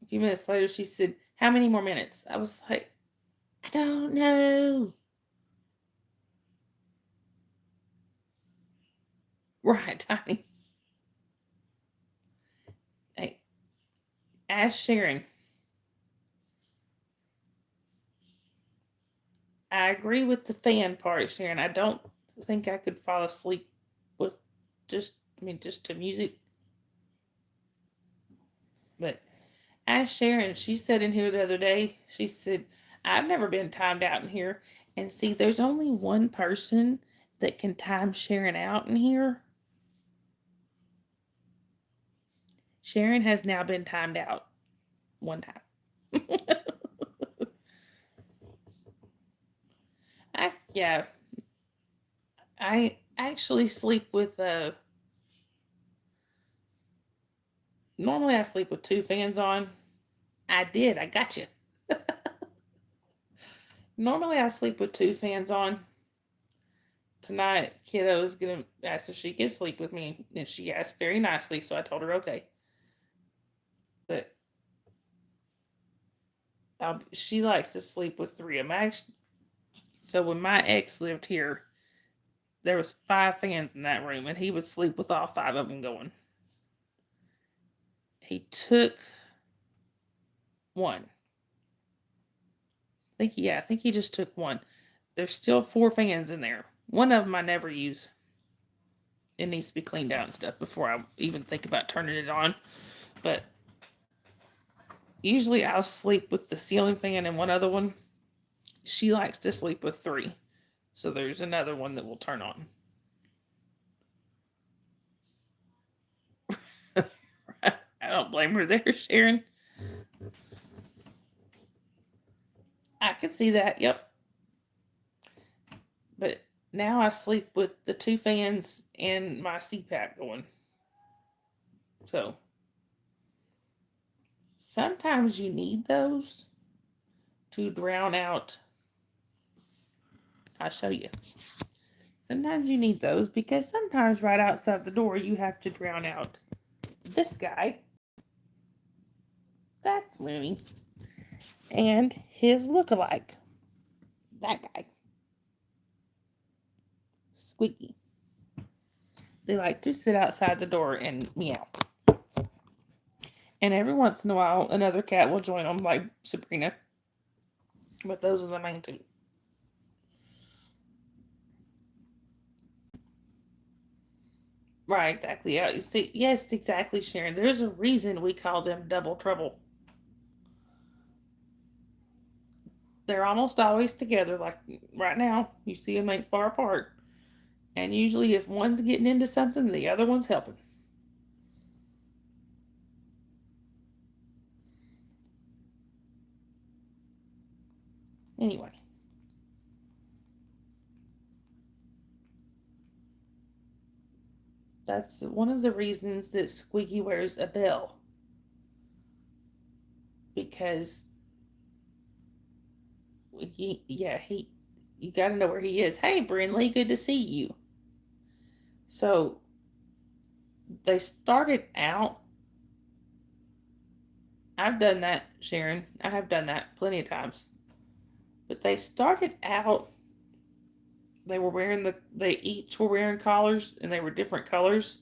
A few minutes later, she said, how many more minutes? I was like, I don't know. Right, Tiny. Hey, ask Sharon. I agree with the fan part, Sharon. I don't think I could fall asleep with just to music. But ask Sharon. She said in here the other day, she said, I've never been timed out in here. And see, there's only one person that can time Sharon out in here. Sharon has now been timed out one time. Yeah. I actually sleep with normally I sleep with two fans on. I did. I got you. Normally I sleep with two fans on. Tonight, kiddo's gonna ask if she can sleep with me, and she asked very nicely, so I told her okay. But she likes to sleep with three of them. So when my ex lived here, there was 5 fans in that room, and he would sleep with all 5 of them going. He took one. I think he just took one. There's still 4 fans in there. One of them I never use. It needs to be cleaned out and stuff before I even think about turning it on. But usually I'll sleep with the ceiling fan and one other one. She likes to sleep with 3. So there's another one that will turn on. I don't blame her there, Sharon. I can see that, yep. But now I sleep with the 2 fans and my CPAP going. So sometimes you need those to drown out. I'll show you. Sometimes you need those because sometimes right outside the door you have to drown out this guy. That's Looney. And his look-alike. That guy. Squeaky. They like to sit outside the door and meow. And every once in a while, another cat will join them, like Sabrina. But those are the main 2. Right, exactly. Yeah, you see, yes, exactly, Sharon. There's a reason we call them double trouble. They're almost always together. Like right now, you see them ain't far apart. And usually, if one's getting into something, the other one's helping. Anyway. That's one of the reasons that Squeaky wears a bell. Because you got to know where he is. Hey, Brinley, good to see you. So they started out, I've done that, Sharon. I have done that plenty of times. But they started out, they were wearing they each were wearing collars and they were different colors.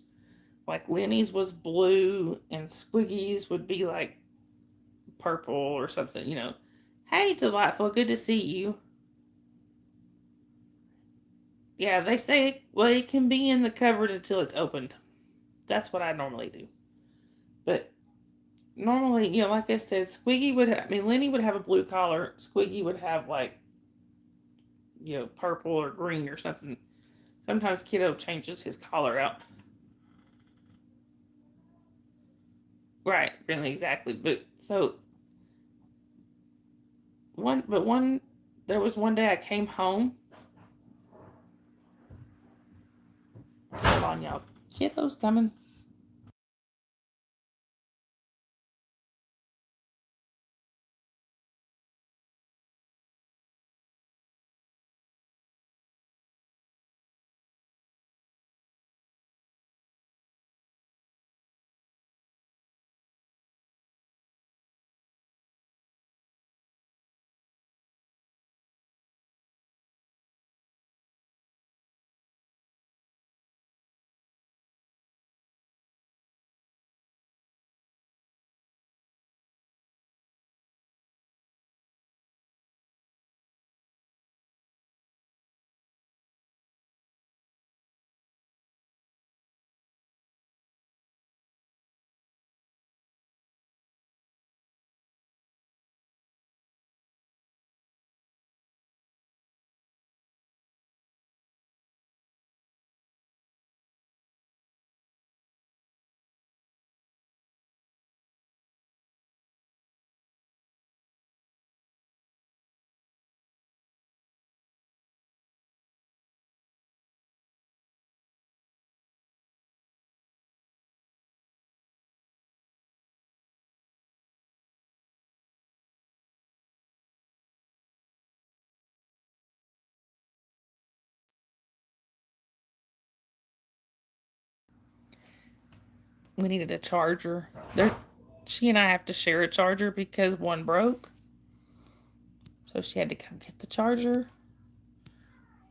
Like Lenny's was blue and Squiggy's would be like purple or something, you know. Hey, Delightful, good to see you. Yeah, they say, well, it can be in the cupboard until it's opened. That's what I normally do. But normally, you know, like I said, Squiggy would have, I mean, Lenny would have a blue collar. Squiggy would have like, you know, purple or green or something. Sometimes Kiddo changes his collar out. Right, really, exactly. But so there was one day I came home. Hold on, y'all. Kiddo's coming. We needed a charger. She and I have to share a charger because one broke. So she had to come get the charger.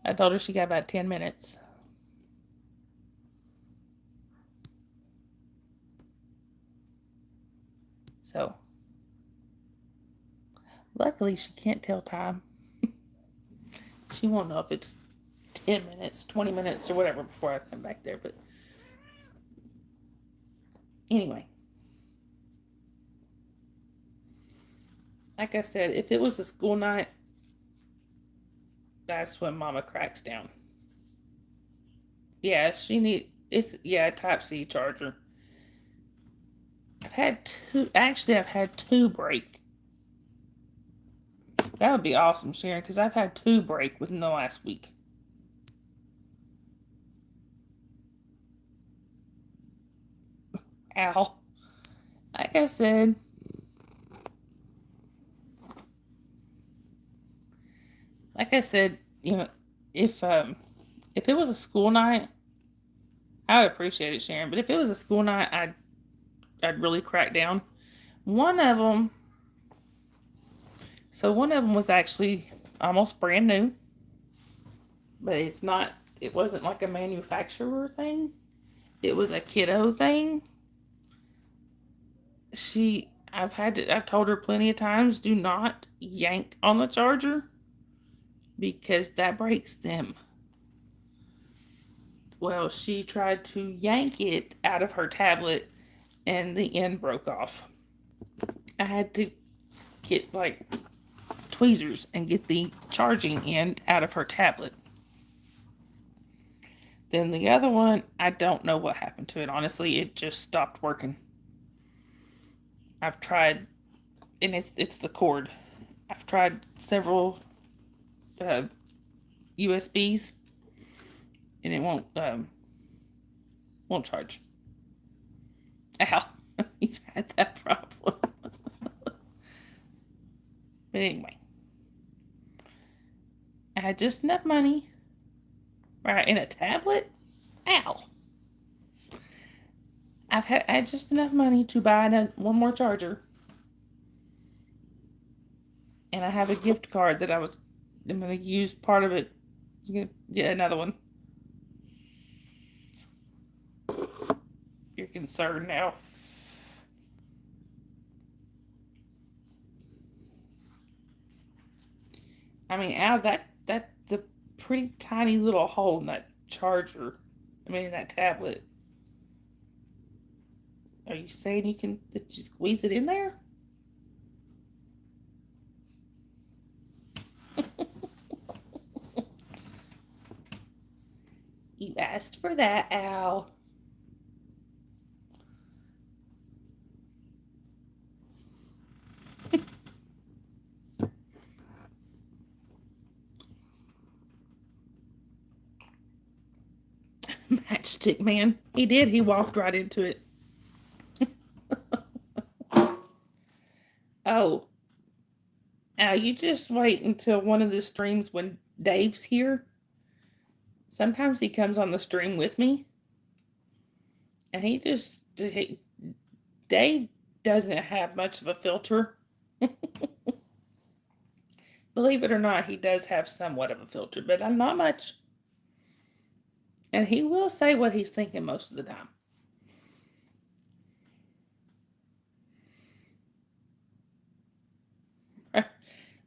I told her she got about 10 minutes. So, luckily, she can't tell time. She won't know if it's 10 minutes, 20 minutes, or whatever before I come back there. But anyway, like I said, if it was a school night, that's when Mama cracks down. Yeah, a Type C charger. I've had two break. That would be awesome, Sharon, because I've had two break within the last week. Ow. Like I said, you know, if it was a school night, I would appreciate it, Sharon. But if it was a school night, I'd really crack down. One of them, one of them was actually almost brand new, but it's not. It wasn't like a manufacturer thing. It was a kiddo thing. I've told her plenty of times, do not yank on the charger because that breaks them. Well, she tried to yank it out of her tablet and the end broke off. I had to get like tweezers and get the charging end out of her tablet. Then the other one, I don't know what happened to it. Honestly, it just stopped working. I've tried, and it's the cord. I've tried several USBs, and it won't charge. Ow, you've had that problem. But anyway, I had just enough money. Right, in a tablet? Ow. I've had just enough money to buy one more charger. And I have a gift card that I'm going to use part of it to get another one. You're concerned now. I mean, out of that's a pretty tiny little hole in that charger. I mean, in that tablet. Are you saying you can just squeeze it in there? You asked for that, Al. Matchstick man. He did. He walked right into it. Oh. Al, you just wait until one of the streams when Dave's here. Sometimes he comes on the stream with me. And Dave doesn't have much of a filter. Believe it or not, he does have somewhat of a filter, but not much. And he will say what he's thinking most of the time.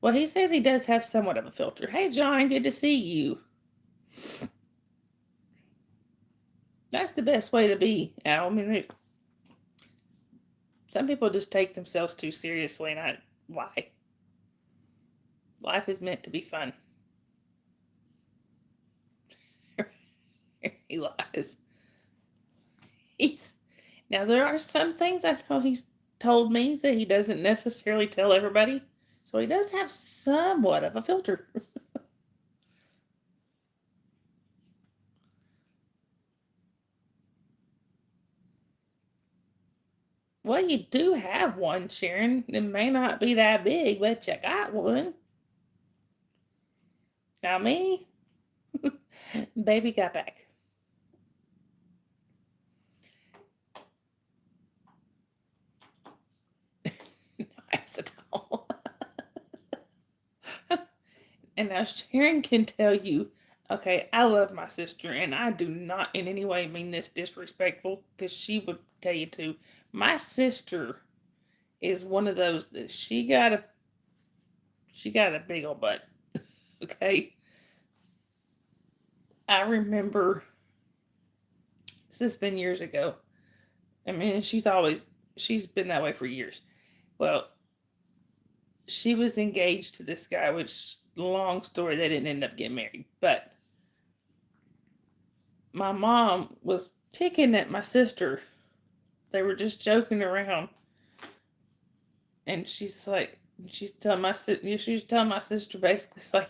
Well, he says he does have somewhat of a filter. Hey, John, good to see you. That's the best way to be, Al. I mean, some people just take themselves too seriously, and why? Life is meant to be fun. He lies. Now there are some things I know he's told me that he doesn't necessarily tell everybody. So he does have somewhat of a filter. Well, you do have one, Sharon. It may not be that big, but you got one. Now me, baby got back. Acetol. And now Sharon can tell you, okay, I love my sister, and I do not in any way mean this disrespectful, because she would tell you too. My sister is one of those that she got a big old butt. Okay. I remember this has been years ago. I mean, she's been that way for years. Well, she was engaged to this guy, which long story, they didn't end up getting married. But my mom was picking at my sister. They were just joking around. And she's telling my sister basically like,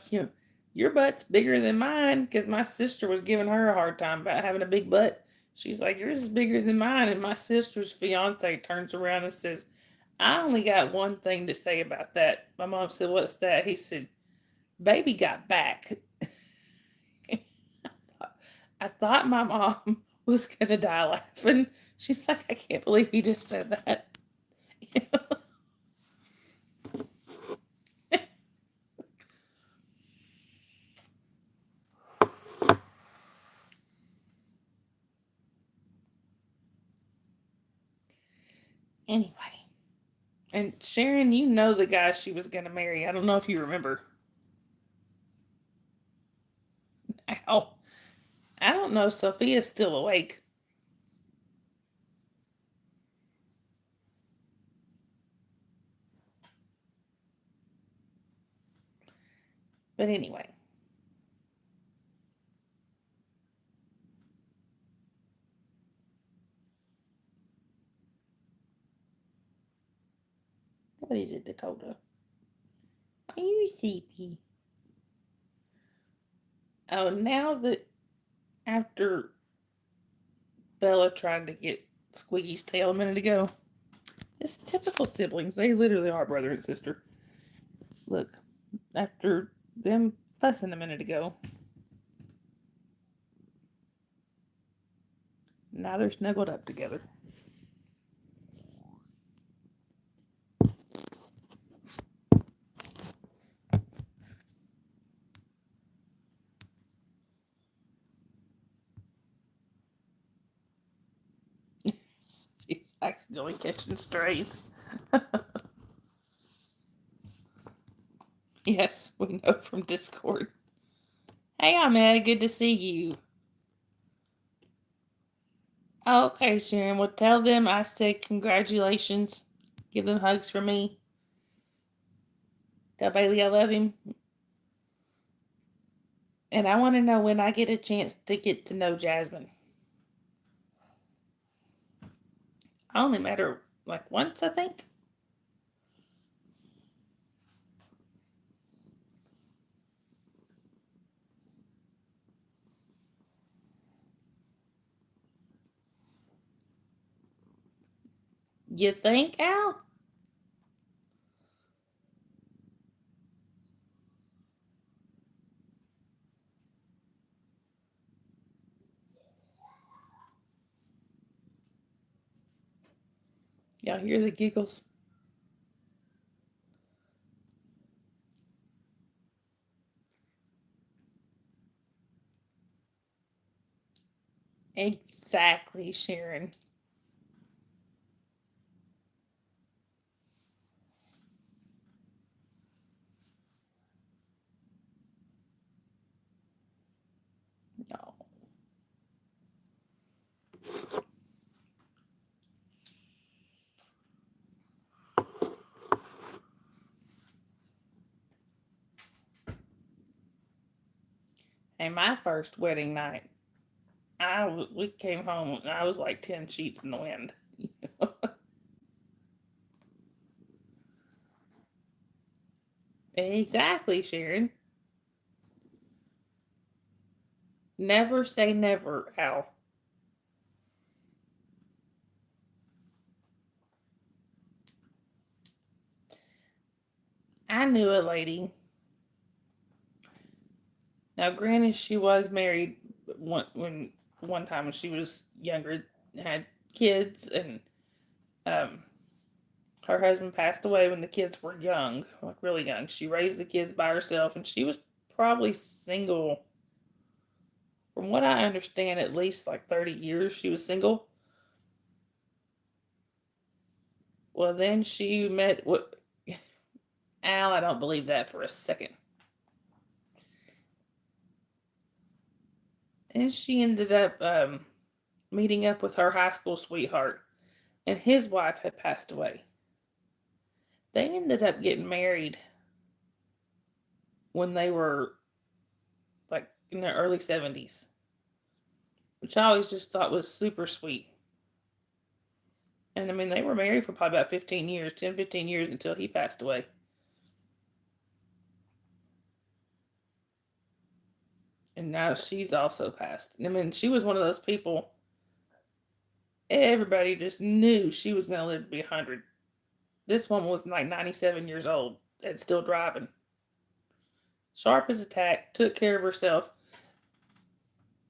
your butt's bigger than mine, because my sister was giving her a hard time about having a big butt. She's like, yours is bigger than mine. And my sister's fiance turns around and says, I only got one thing to say about that. My mom said, what's that? He said, baby got back. I thought my mom was going to die laughing. She's like, I can't believe he just said that. Anyway. And Sharon, you know the guy she was going to marry. I don't know if you remember. Ow. I don't know. Sophia's still awake. But anyway. What is it, Dakota? Are you sleepy? Oh, now that after Bella tried to get Squeaky's tail a minute ago, it's typical siblings. They literally are brother and sister. Look, after them fussing a minute ago, now they're snuggled up together. Going catching strays. Yes, we know from Discord. Hey, Ahmed, good to see you. Okay, Sharon, well, tell them I said congratulations. Give them hugs for me. Tell Bailey I love him. And I want to know when I get a chance to get to know Jasmine. I only met her like once, I think. You think, Al? Y'all hear the giggles? Exactly, Sharon. No. Hey, my first wedding night, we came home and I was like 10 sheets in the wind. Exactly, Sharon. Never say never, Al. I knew a lady. Now, granted, she was married one time when she was younger, had kids, and um, her husband passed away when the kids were young, like really young. She raised the kids by herself, and she was probably single. From what I understand, at least like 30 years she was single. Well, then she met what? Al, I don't believe that for a second. And she ended up meeting up with her high school sweetheart, and his wife had passed away. They ended up getting married when they were like in their early 70s, which I always just thought was super sweet. And I mean, they were married for probably about 15 years, 10, 15 years until he passed away. And now she's also passed. I mean, she was one of those people, everybody just knew she was going to live to be 100. This woman was like 97 years old and still driving. Sharp as a tack, took care of herself,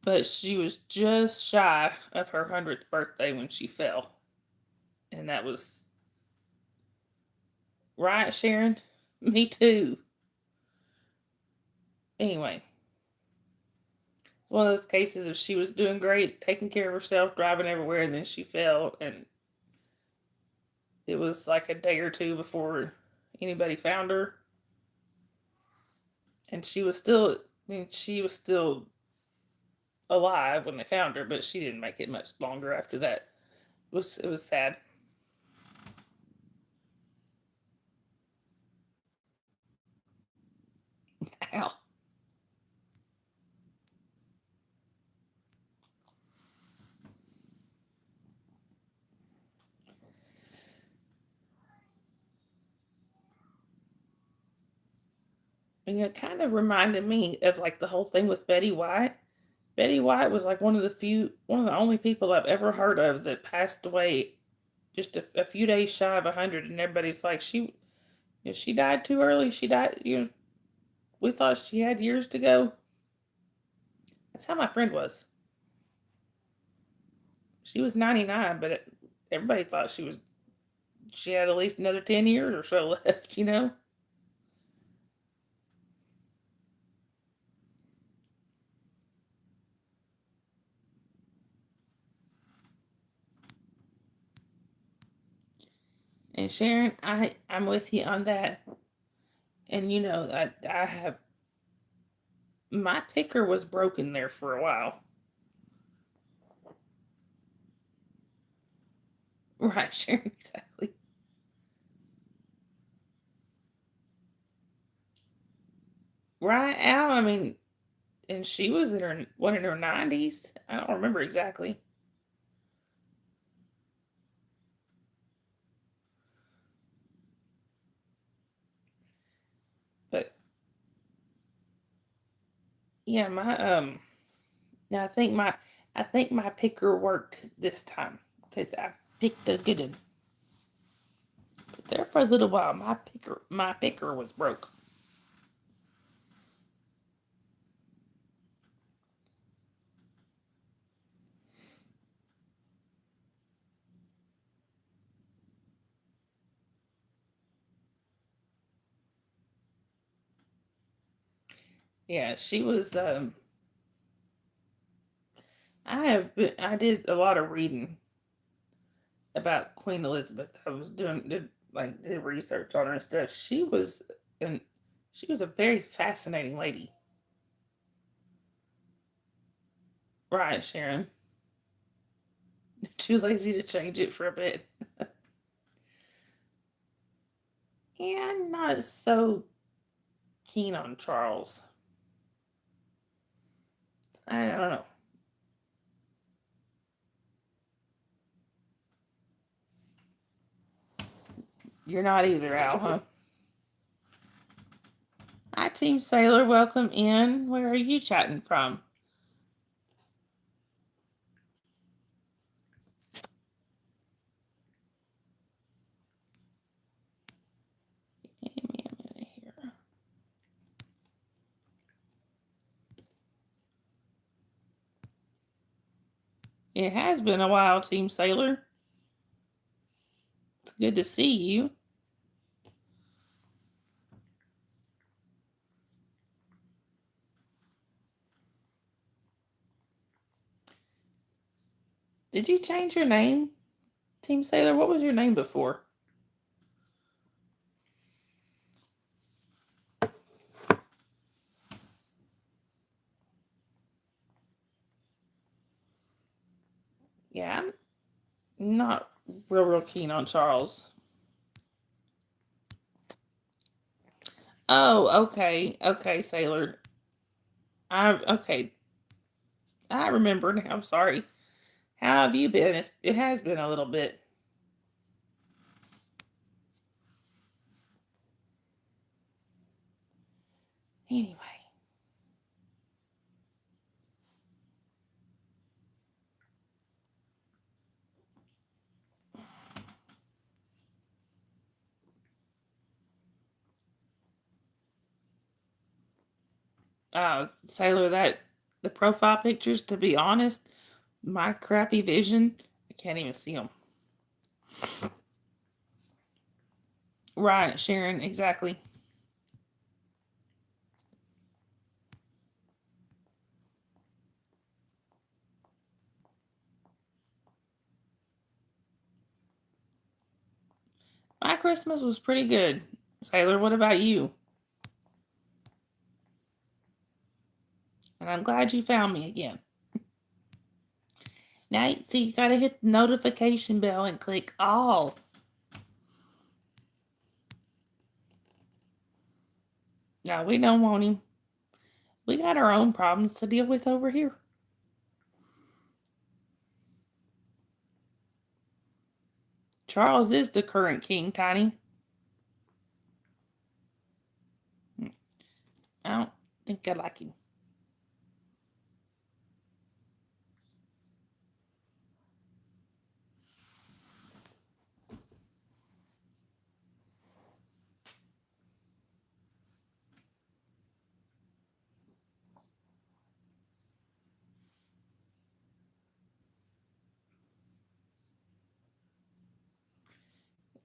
but she was just shy of her 100th birthday when she fell. And that was right, Sharon? Me too. Anyway, one of those cases of she was doing great, taking care of herself, driving everywhere, and then she fell, and it was like a day or two before anybody found her. And she was still alive when they found her, but she didn't make it much longer after that. It was sad. Ow. And it kind of reminded me of like the whole thing with Betty White. Betty White was like one of the only people I've ever heard of that passed away just a few days shy of 100, and everybody's like, she died too early. She died, we thought she had years to go. That's how my friend was. She was 99, but everybody thought she had at least another 10 years or so left. And Sharon, I'm with you on that. And I have my picker was broken there for a while. Right, Sharon, exactly. Right, Al. I mean, and she was in her 90s. I don't remember exactly. But yeah, my now I think my picker worked this time because I picked a good one. But there for a little while, my picker was broke. Yeah, she was. I did a lot of reading about Queen Elizabeth. I was did research on her and stuff. An she was a very fascinating lady. Right, Sharon. Too lazy to change it for a bit. Yeah, I'm not so keen on Charles. I don't know. You're not either, Al, huh? Hi, Team Sailor. Welcome in. Where are you chatting from? Give me a minute here. It has been a while, Team Sailor. It's good to see you. Did you change your name, Team Sailor? What was your name before? Yeah, I'm not real keen on Charles. Oh, okay. Okay, Sailor. Okay. I remember now. I'm sorry. How have you been? It has been a little bit. Anyway. Sailor, that the profile pictures, to be honest, my crappy vision, I can't even see them. Right, Sharon, exactly. My Christmas was pretty good. Sailor, what about you? And I'm glad you found me again. Now, so you gotta hit the notification bell and click all. No, we don't want him. We got our own problems to deal with over here. Charles is the current king, Tiny. I don't think I like him.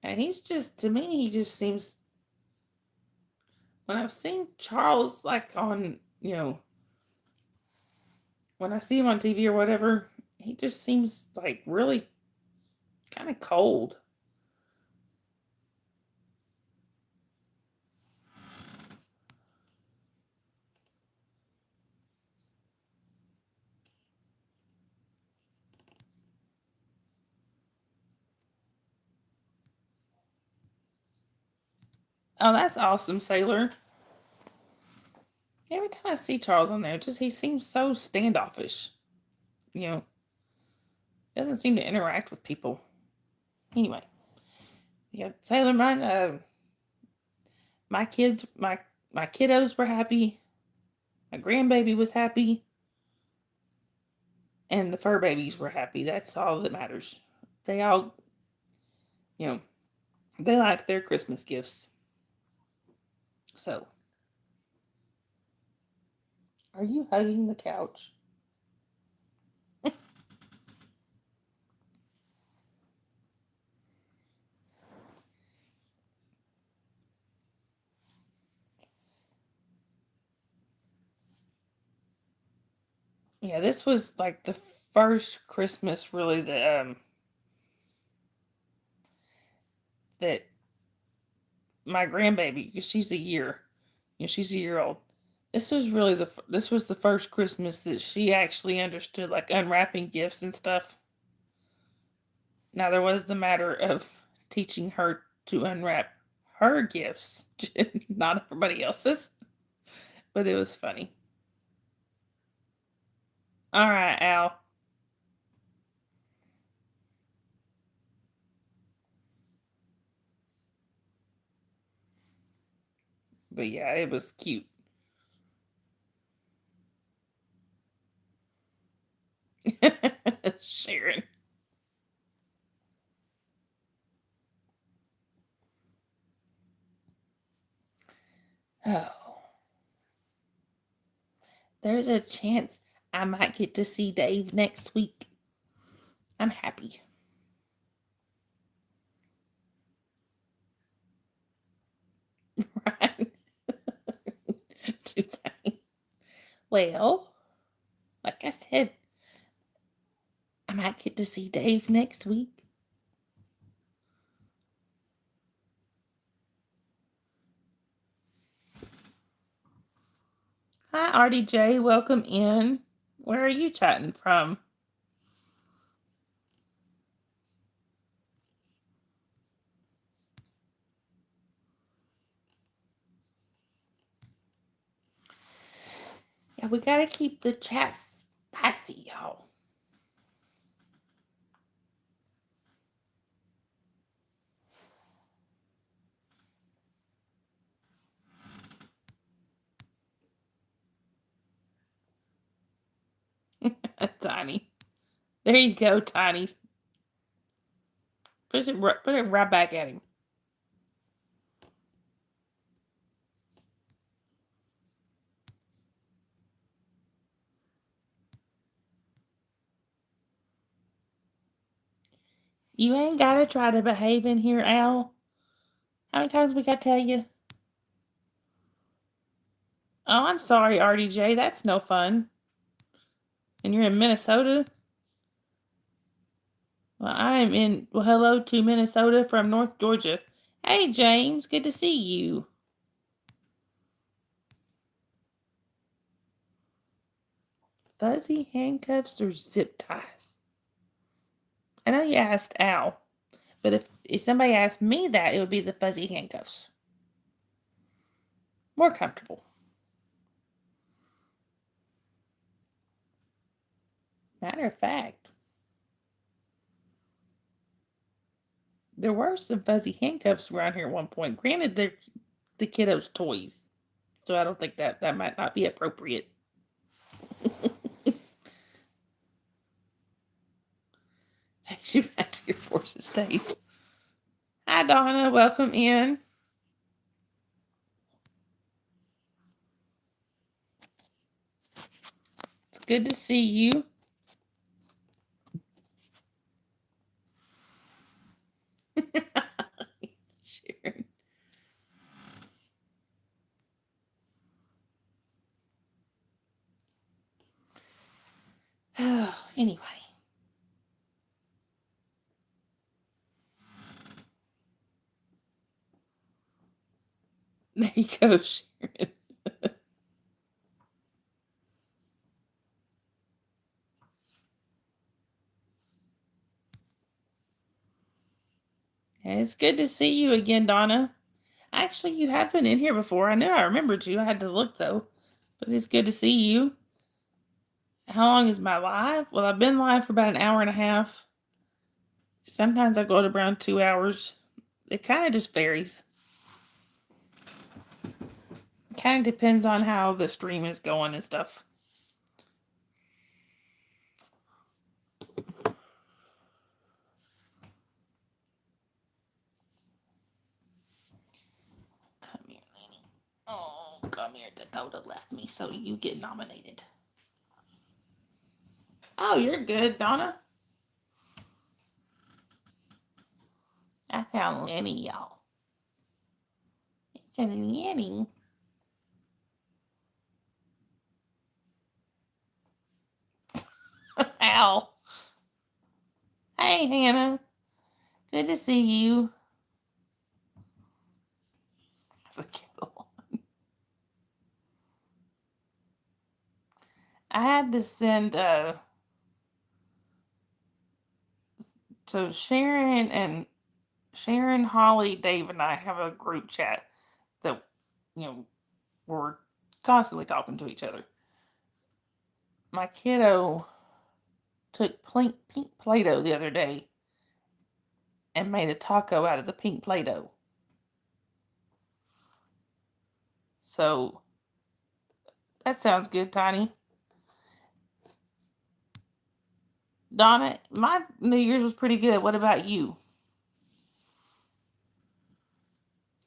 And he's just, to me, he just seems, when I've seen Charles, like when I see him on TV or whatever, he just seems like really kind of cold. Oh, that's awesome, Sailor. Every time I see Charles on there, just he seems so standoffish. You know, doesn't seem to interact with people. Anyway, yeah, Sailor, my kids, my kiddos were happy. My grandbaby was happy, and the fur babies were happy. That's all that matters. They all, you know, they liked their Christmas gifts. So, are you hugging the couch? Yeah, this was like the first Christmas really that my grandbaby, because she's a year, she's a year old. This was the first Christmas that she actually understood like unwrapping gifts and stuff. Now there was the matter of teaching her to unwrap her gifts, not everybody else's, but it was funny. All right, Al. But yeah, it was cute. Sharon. Oh, there's a chance I might get to see Dave next week. I'm happy. Right? Today. Well, like I said, I might get to see Dave next week. Hi, RDJ. Welcome in. Where are you chatting from? Yeah, we gotta keep the chat spicy, y'all. Tiny. There you go, Tiny. Put it right back at him. You ain't gotta try to behave in here, Al. How many times we gotta tell you? Oh, I'm sorry, RDJ. That's no fun. And you're in Minnesota? Well, I'm in. Well, hello to Minnesota from North Georgia. Hey, James. Good to see you. Fuzzy handcuffs or zip ties? I know you asked Al, but if somebody asked me that, it would be the fuzzy handcuffs. More comfortable. Matter of fact, there were some fuzzy handcuffs around here at one point. Granted, they're the kiddos' toys, so I don't think that might not be appropriate. Thanks you back to your forces days. Hi, Donna. Welcome in. It's good to see you. Sharon. Anyway. There you go, Sharon. And it's good to see you again, Donna. Actually, you have been in here before. I knew I remembered you. I had to look, though. But it's good to see you. How long is my live? Well, I've been live for about an hour and a half. Sometimes I go to around 2 hours. It kind of just varies. Kind of depends on how the stream is going and stuff. Come here, Lenny. Oh, come here. Dakota left me, so you get nominated. Oh, you're good, Donna. I found Lenny, y'all. It's a Lenny. Ow. Hey, Hannah. Good to see you. The kettle. I had to send so Sharon, Holly, Dave, and I have a group chat that we're constantly talking to each other. My kiddo took pink Play-Doh the other day and made a taco out of the pink Play-Doh. So that sounds good, Tiny. Donna, my New Year's was pretty good. What about you?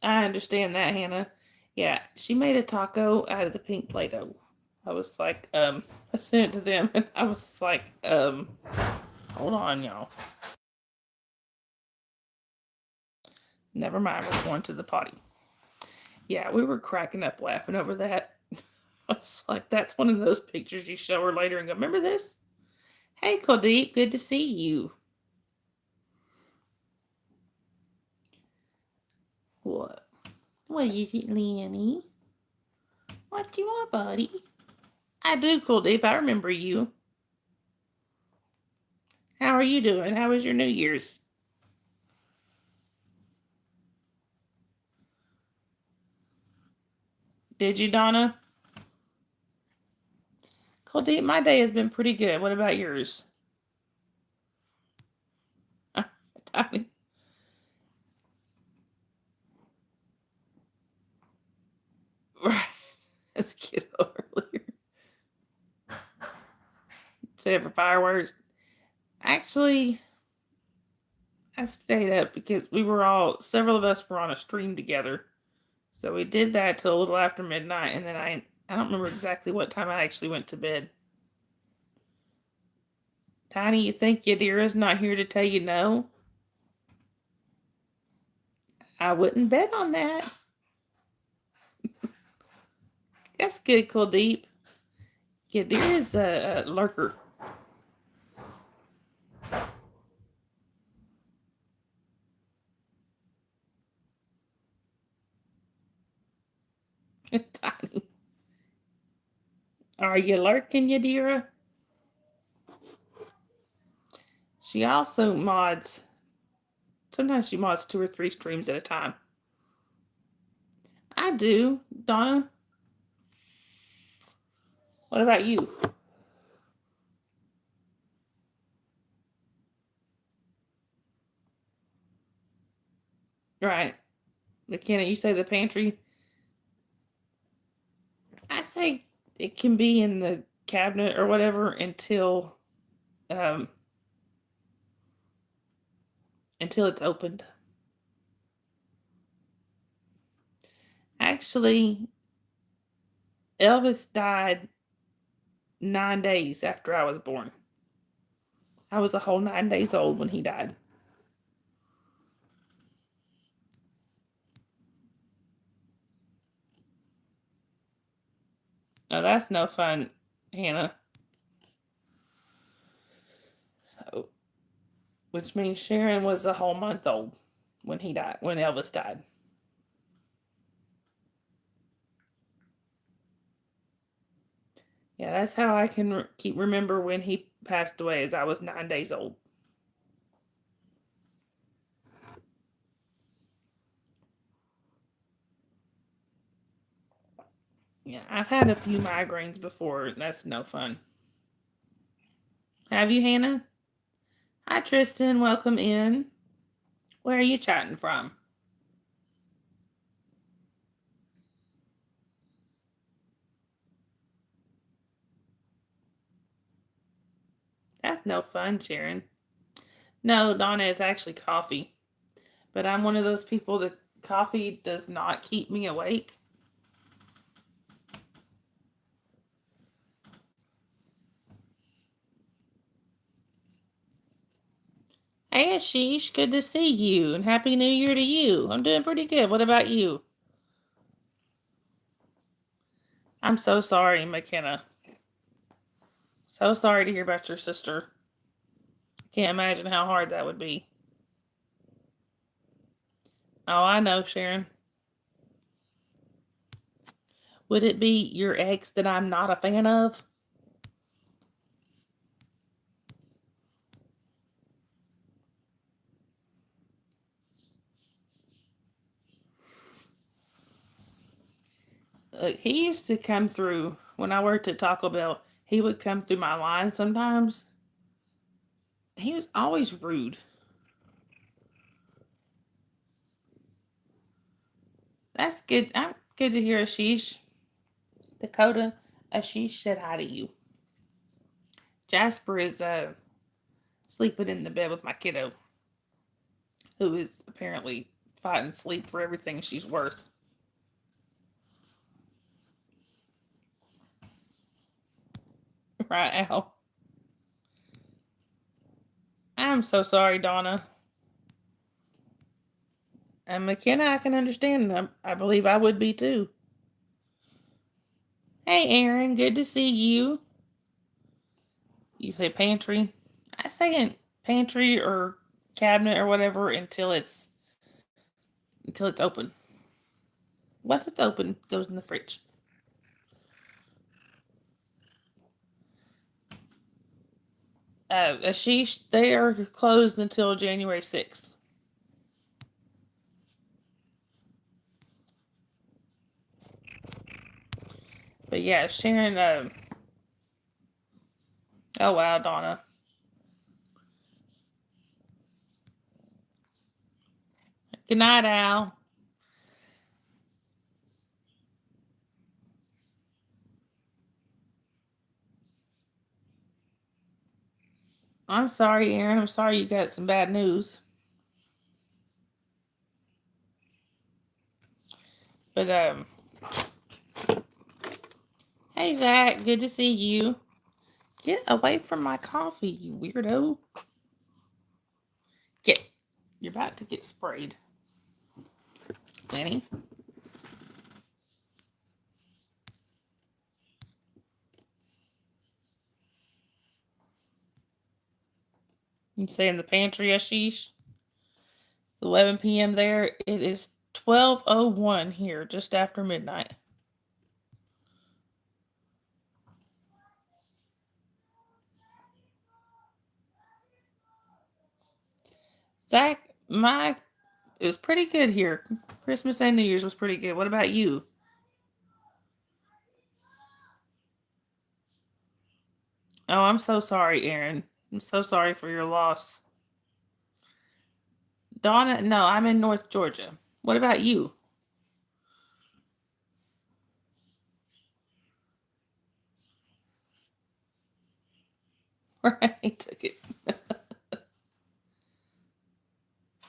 I understand that, Hannah. Yeah, she made a taco out of the pink Play-Doh. I was like, I sent it to them, and I was like, hold on, y'all. Never mind, we're going to the potty. Yeah, we were cracking up laughing over that. I was like, that's one of those pictures you show her later and go, remember this? Hey, Kuldeep, good to see you. What? What is it, Lenny? What do you want, buddy? I do, Kuldeep. I remember you. How are you doing? How was your New Year's? Did you, Donna? Kuldeep, my day has been pretty good. What about yours? Tommy. Right. Let's get earlier. Save for fireworks. Actually, I stayed up because several of us were on a stream together. So we did that till a little after midnight, and then I don't remember exactly what time I actually went to bed. Tiny, you think Yadira's not here to tell you no? I wouldn't bet on that. That's good, Kuldeep. Yadira's a lurker. Tiny. Are you lurking, Yadira? She also mods. Sometimes she mods 2 or 3 streams at a time. I do, Donna. What about you? Right. McKenna, you say the pantry? I say it can be in the cabinet or whatever until it's opened. Actually, Elvis died 9 days after I was born. I was a whole 9 days old when he died. Now that's no fun, Hannah. So, which means Sharon was a whole month old when Elvis died. Yeah, that's how I can remember when he passed away, as I was 9 days old. Yeah, I've had a few migraines before. That's no fun. Have you, Hannah? Hi, Tristan. Welcome in. Where are you chatting from? That's no fun, Sharon. No, Donna, is actually coffee. But I'm one of those people that coffee does not keep me awake. Hey, Ashish, good to see you, and Happy New Year to you. I'm doing pretty good. What about you? I'm so sorry, McKenna. So sorry to hear about your sister. Can't imagine how hard that would be. Oh, I know, Sharon. Would it be your ex that I'm not a fan of? He used to come through when I worked at Taco Bell. He would come through my line sometimes. He was always rude. That's good. I'm good to hear, Ashish. Dakota, Ashish said hi to you. Jasper is sleeping in the bed with my kiddo, who is apparently fighting sleep for everything she's worth. Right, Al? I'm so sorry, Donna. And McKenna, I can understand. I believe I would be too. Hey, Aaron, good to see you. You say pantry? I say pantry or cabinet or whatever until it's open. Once it's open, goes in the fridge. Ashish, they are closed until January 6th. But yeah, Sharon. Oh wow, Donna. Good night, Al. I'm sorry, Aaron. I'm sorry you got some bad news. But hey Zach, good to see you. Get away from my coffee, you weirdo. Get. You're about to get sprayed. Lenny. You say in the pantry, Ashish? It's 11 p.m. there. It is 12:01 here, just after midnight. Zach, it was pretty good here. Christmas and New Year's was pretty good. What about you? Oh, I'm so sorry, Aaron. I'm so sorry for your loss. Donna, no, I'm in North Georgia. What about you? Right, took it.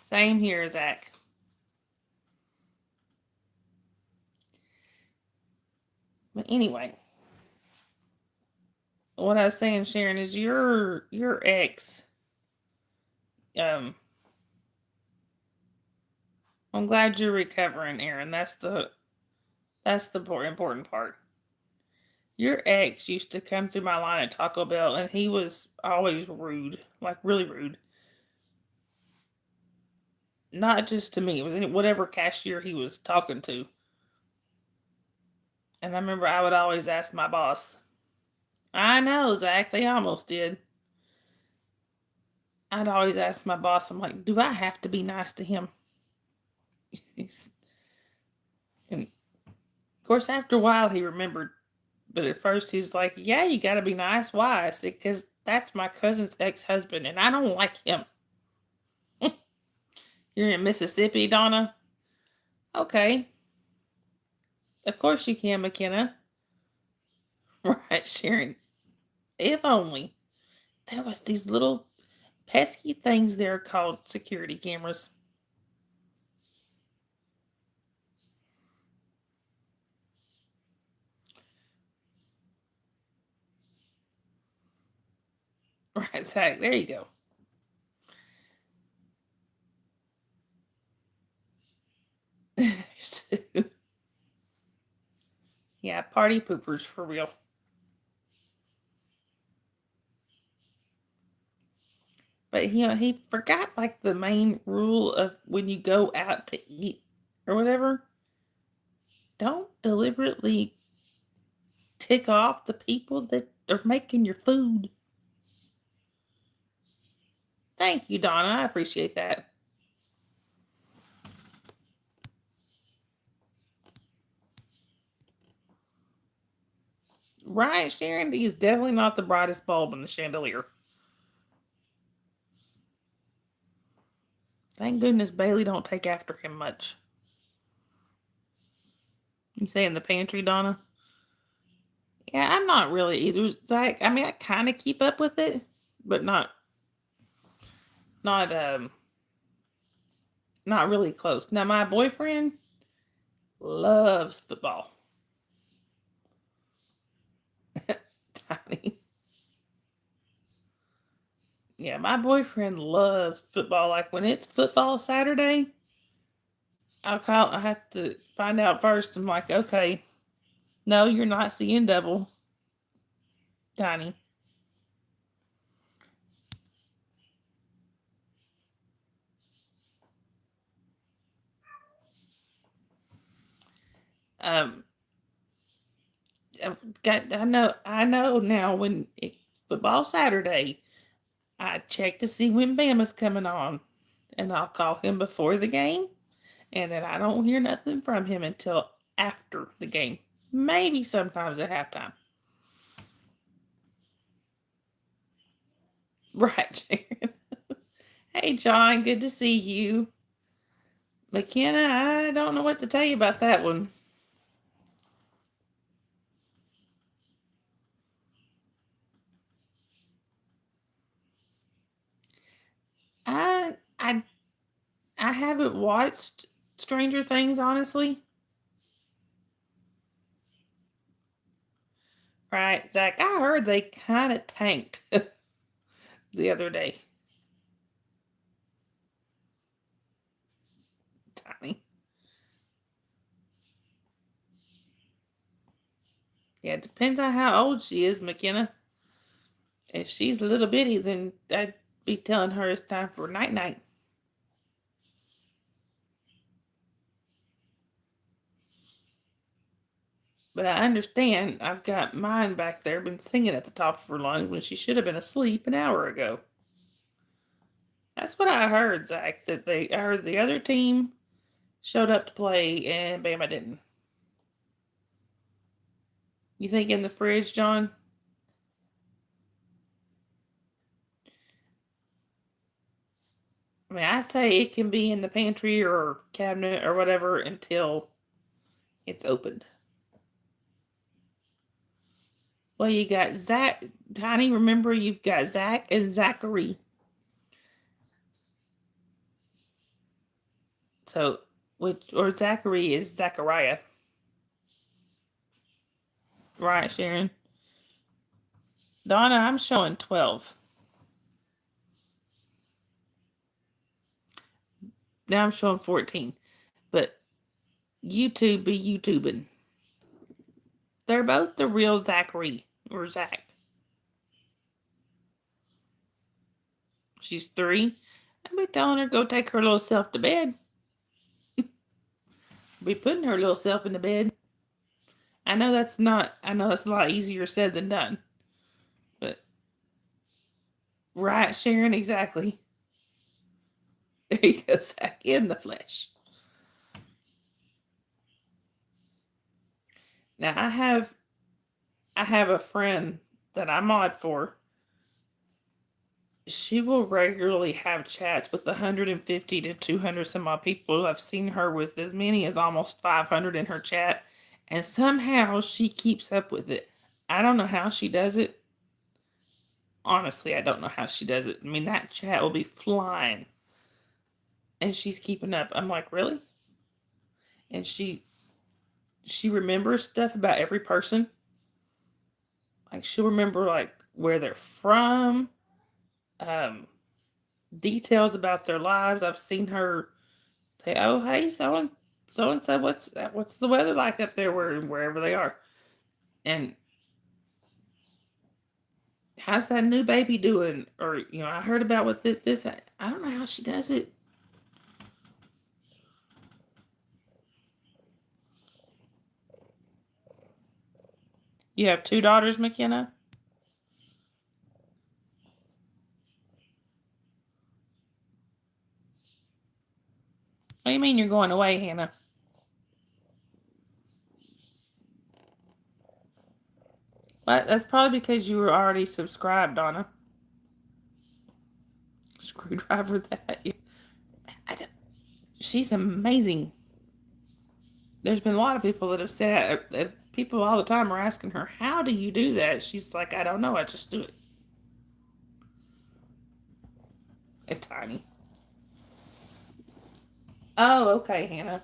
Same here, Zach. But anyway, what I was saying, Sharon, is your ex. Um, I'm glad you're recovering, Aaron. That's the important part. Your ex used to come through my line at Taco Bell, and he was always rude, like really rude. Not just to me; it was whatever cashier he was talking to. And I remember I would always ask my boss. I know, Zach. They almost did. I'd always ask my boss. I'm like, do I have to be nice to him? And of course, after a while, he remembered. But at first, he's like, yeah, you got to be nice. Why? I said, because that's my cousin's ex-husband, and I don't like him. You're in Mississippi, Donna? Okay. Of course you can, McKenna. Right, Sharon. If only. There was these little pesky things there called security cameras. Right, Zach. There you go. Yeah, party poopers for real. But he forgot like the main rule of when you go out to eat or whatever. Don't deliberately tick off the people that are making your food. Thank you, Donna. I appreciate that. Right, Sharon? He's definitely not the brightest bulb in the chandelier. Thank goodness Bailey don't take after him much. You say in the pantry, Donna? Yeah, I'm not really either, Zach. I mean, I kind of keep up with it, but not not really close. Now, my boyfriend loves football. Tiny. Yeah, my boyfriend loves football. Like when it's football Saturday, I have to find out first. I'm like, okay, no, you're not seeing double. Tiny. Um, I know now when it's football Saturday, I check to see when Bama's coming on, and I'll call him before the game, and then I don't hear nothing from him until after the game. Maybe sometimes at halftime. Right, Sharon. Hey, John, good to see you. McKenna, I don't know what to tell you about that one. I I I haven't watched Stranger Things, honestly. Right, Zach. I heard they kind of tanked the other day. Tommy. Yeah, it depends on how old she is, McKenna. If she's a little bitty, then I'd be telling her it's time for night night. But I understand I've got mine back there, been singing at the top of her lungs when she should have been asleep an hour ago. That's what I heard, Zach. I heard the other team showed up to play and Bama didn't. You think in the fridge, John? I mean, I say it can be in the pantry or cabinet or whatever until it's opened. Well, you got Zach, Tiny. Remember, you've got Zach and Zachary. So, which or Zachary is Zachariah, right, Sharon? Donna, I'm showing 12. Now I'm showing 14. But YouTube be YouTubing. They're both the real Zachary or Zach. She's 3. I'll be telling her go take her little self to bed. Be putting her little self in the bed. I know that's a lot easier said than done. But right, Sharon, exactly. There you go, Zach, in the flesh. Now I have a friend that I mod for. She will regularly have chats with 150 to 200 some odd people. I've seen her with as many as almost 500 in her chat, and somehow she keeps up with it. I don't know how she does it. Honestly, I don't know how she does it. I mean, that chat will be flying, and she's keeping up. I'm like, really? And she remembers stuff about every person. Like she'll remember like where they're from, um, details about their lives. I've seen her say, "Oh, hey, so and so, what's the weather like up there, wherever they are, and how's that new baby doing?" Or I heard about what this. I don't know how she does it. You have two daughters, McKenna. What do you mean you're going away, Hannah? But that's probably because you were already subscribed, Donna. Screwdriver that. She's amazing. There's been a lot of people that have said people all the time are asking her, "How do you do that?" She's like, "I don't know. I just do it." It's tiny. Oh, okay, Hannah.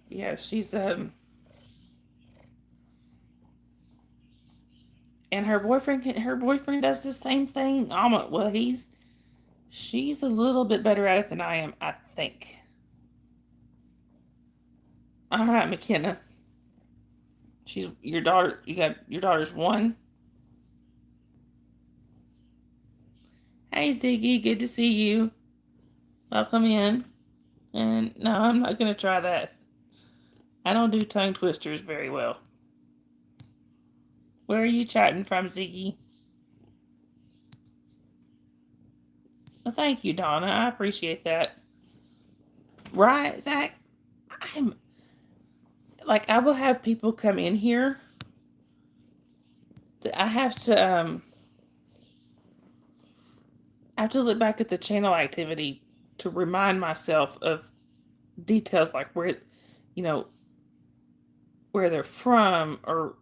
Yeah, she's and her boyfriend does the same thing. Almost, well, she's a little bit better at it than I am, I think. All right, McKenna. She's your daughter. You got your daughter's one. Hey, Ziggy, good to see you. Welcome in. And no, I'm not gonna try that. I don't do tongue twisters very well. Where are you chatting from, Ziggy? Well, thank you, Donna. I appreciate that. Right, Zach? I'm like, I will have people come in here. I have to look back at the channel activity to remind myself of details like you know, where they're from, or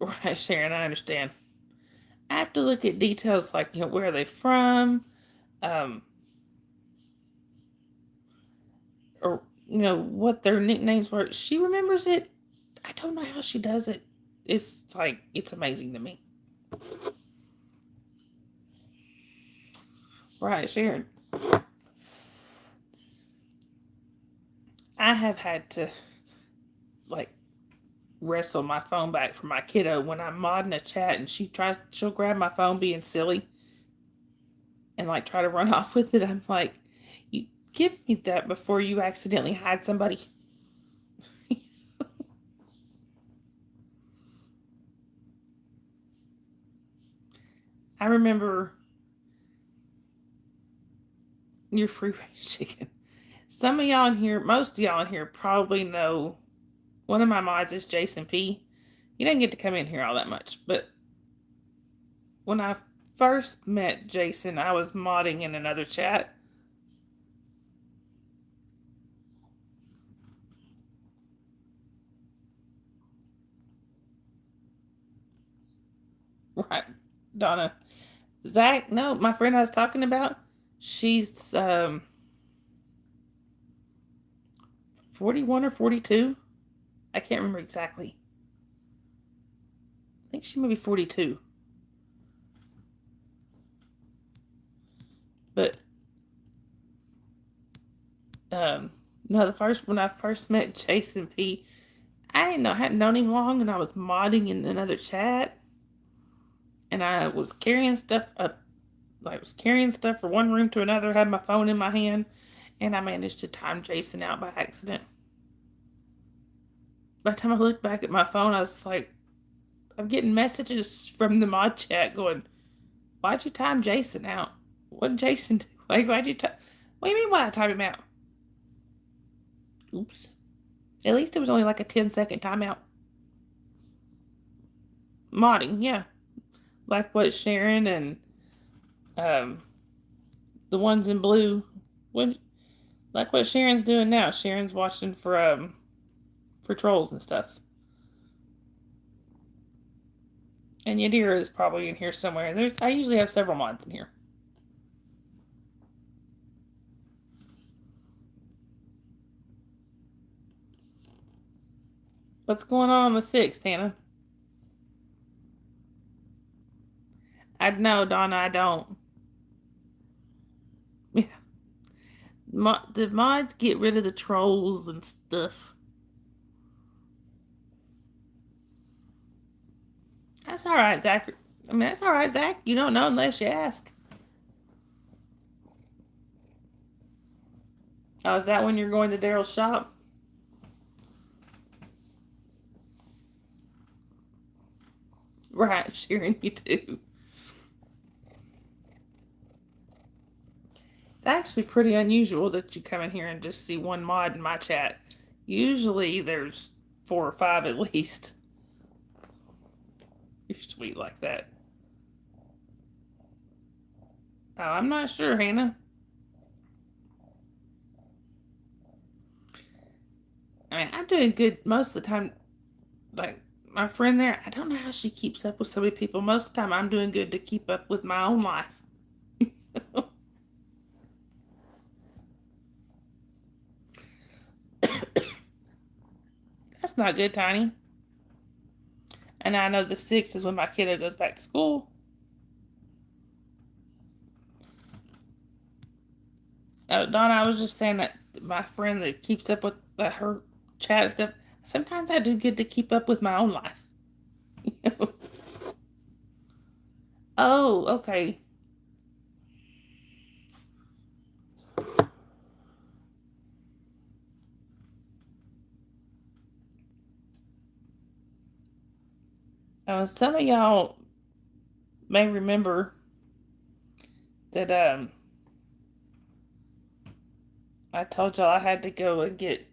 right, Sharon, I understand. I have to look at details like where are they from, um, or what their nicknames were. She remembers it. I don't know how she does it. It's like it's amazing to me. Right, Sharon. I have had to like wrestle my phone back from my kiddo when I'm modding a chat and she'll grab my phone being silly and like try to run off with it. I'm like, you give me that before you accidentally hide somebody. I remember your free range chicken. Some of y'all in here, most of y'all in here probably know one of my mods is Jason P. He doesn't get to come in here all that much, but when I first met Jason, I was modding in another chat. Right, Donna. Zach, no, my friend I was talking about, she's 41 or 42. I can't remember exactly. I think she may be 42. But no, when I first met Jason P, I didn't know, I hadn't known him long, and I was modding in another chat, and I was carrying stuff up. I was carrying stuff from one room to another, had my phone in my hand, and I managed to time Jason out by accident. By the time I looked back at my phone, I was like, I'm getting messages from the mod chat going, "Why'd you time Jason out? What did Jason do? Like, why'd you type? What do you mean why I type him out? Oops. At least it was only like a 10-second timeout. Modding, yeah. Like what Sharon and the ones in blue. What like what Sharon's doing now. Sharon's watching for trolls and stuff. And Yadira is probably in here somewhere. I usually have several mods in here. What's going on the 6th, Hannah? I know, Donna, I don't. Yeah. The mods get rid of the trolls and stuff. That's all right, Zach. I mean, that's all right, Zach. You don't know unless you ask. Oh, is that when you're going to Daryl's shop? Right, Sharon, you do. It's actually pretty unusual that you come in here and just see one mod in my chat. Usually there's 4 or 5 at least. You're sweet like that. Oh, I'm not sure, Hannah. I mean, I'm doing good most of the time. Like, my friend there, I don't know how she keeps up with so many people. Most of the time, I'm doing good to keep up with my own life. That's not good, Tiny. And I know the 6th is when my kiddo goes back to school. Donna, I was just saying that my friend that keeps up with her chat stuff, sometimes I do good to keep up with my own life. Oh, okay. Some of y'all may remember that I told y'all I had to go and get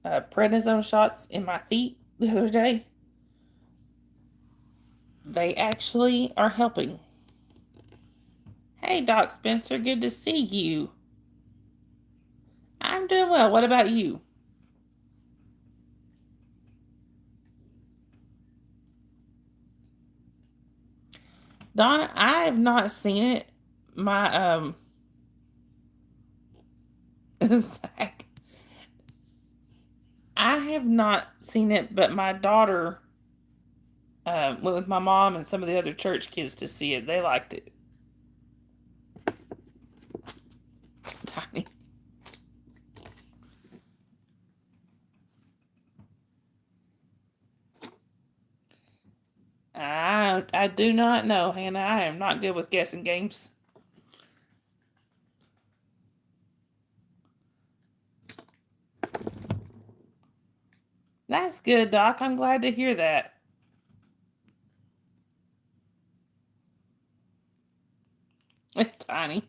prednisone shots in my feet the other day. They actually are helping. Hey, Doc Spencer, good to see you. I'm doing well. What about you? Donna, I have not seen it. My Zach, I have not seen it, but my daughter went with my mom and some of the other church kids to see it. They liked it. Tiny. I do not know, Hannah. I am not good with guessing games. That's good, Doc. I'm glad to hear that. Tiny.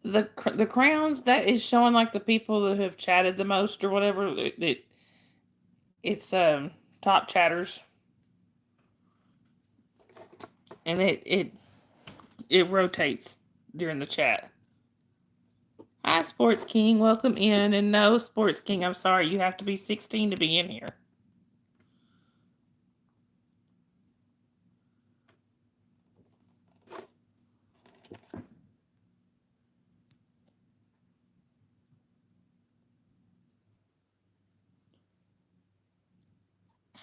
The crowns that is showing like the people that have chatted the most or whatever. It's top chatters, and it rotates during the chat. Hi, Sports King. Welcome in. And no, Sports King, I'm sorry. You have to be 16 to be in here.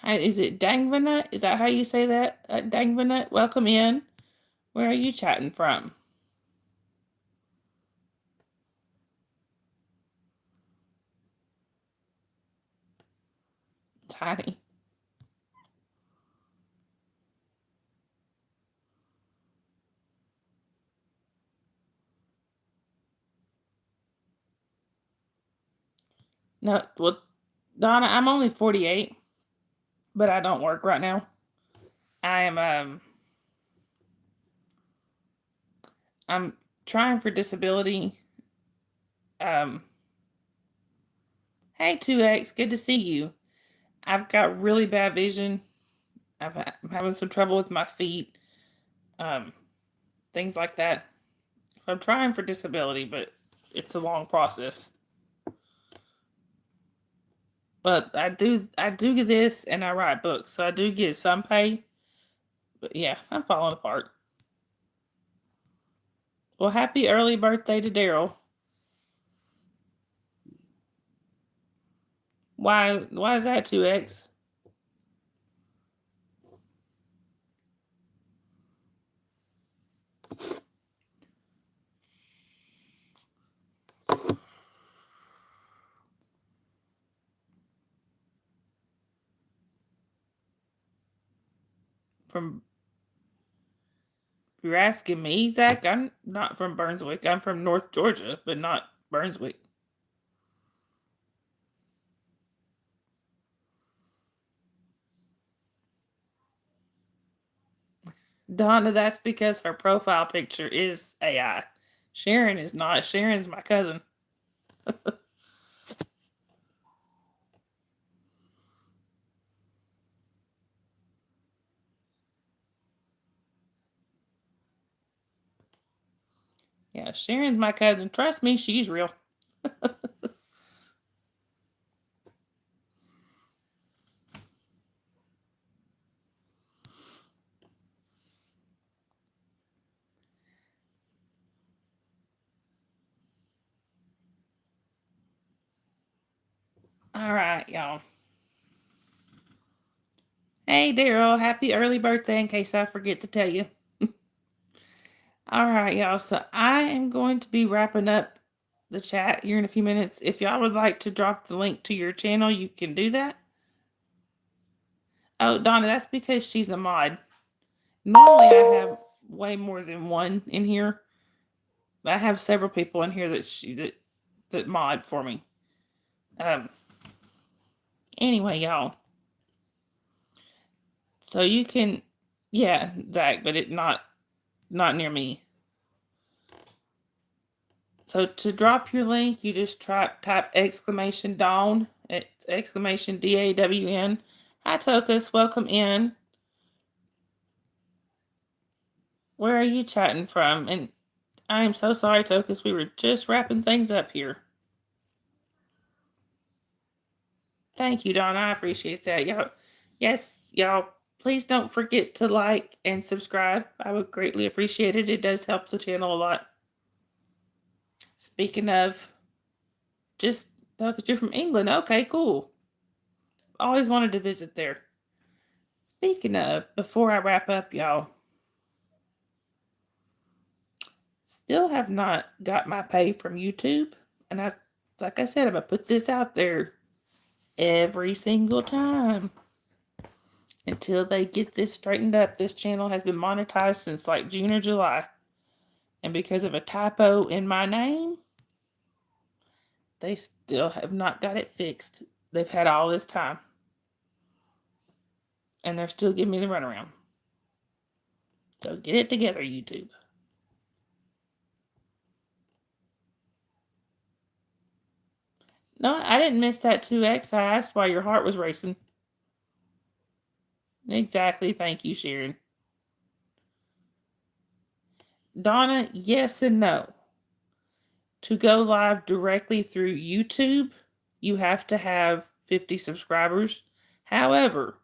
Hi, is it Dangvanut? Is that how you say that? Dangvanut, welcome in. Where are you chatting from? Tiny. No, well, Donna, I'm only 48, but I don't work right now. I am I'm trying for disability. Um Hey 2X, good to see you. I've got really bad vision. I'm having some trouble with my feet. Um Things like that. So I'm trying for disability, but it's a long process. But I do get this and I write books, so I do get some pay. But yeah, I'm falling apart. Well, happy early birthday to Daryl. Why is that 2X? From If you're asking me, Zach, I'm not from Burnswick. I'm from North Georgia, but not Burnswick. Donna, that's because her profile picture is AI. Sharon is not. Sharon's my cousin. Yeah, Sharon's my cousin. Trust me, she's real. All right, y'all. Hey, Daryl, happy early birthday in case I forget to tell you. All right, y'all. So I am going to be wrapping up the chat here in a few minutes. If y'all would like to drop the link to your channel, you can do that. Oh, Donna, that's because she's a mod. Normally, I have way more than one in here. I have several people in here that mod for me. Um. Anyway, y'all. So you can, yeah, Zach, but it not near me. So to drop your link, you just type exclamation Dawn. It's exclamation DAWN. Hi Tokus, welcome in. Where are you chatting from? And I am so sorry, Tokus. We were just wrapping things up here. Thank you, Dawn. I appreciate that. Y'all, yes, y'all, please don't forget to like and subscribe. I would greatly appreciate it. It does help the channel a lot. Speaking of, just know that you're from England. Okay, cool. Always wanted to visit there. Speaking of, before I wrap up, y'all, still have not got my pay from YouTube. And like I said, I'm going to put this out there every single time until they get this straightened up. This channel has been monetized since like June or July. And because of a typo in my name, they still have not got it fixed. They've had all this time. And they're still giving me the runaround. So get it together, YouTube. No, I didn't miss that 2X. I asked why your heart was racing. Exactly. Thank you, Sharon. Donna, yes and no. To go live directly through YouTube, you have to have 50 subscribers. However,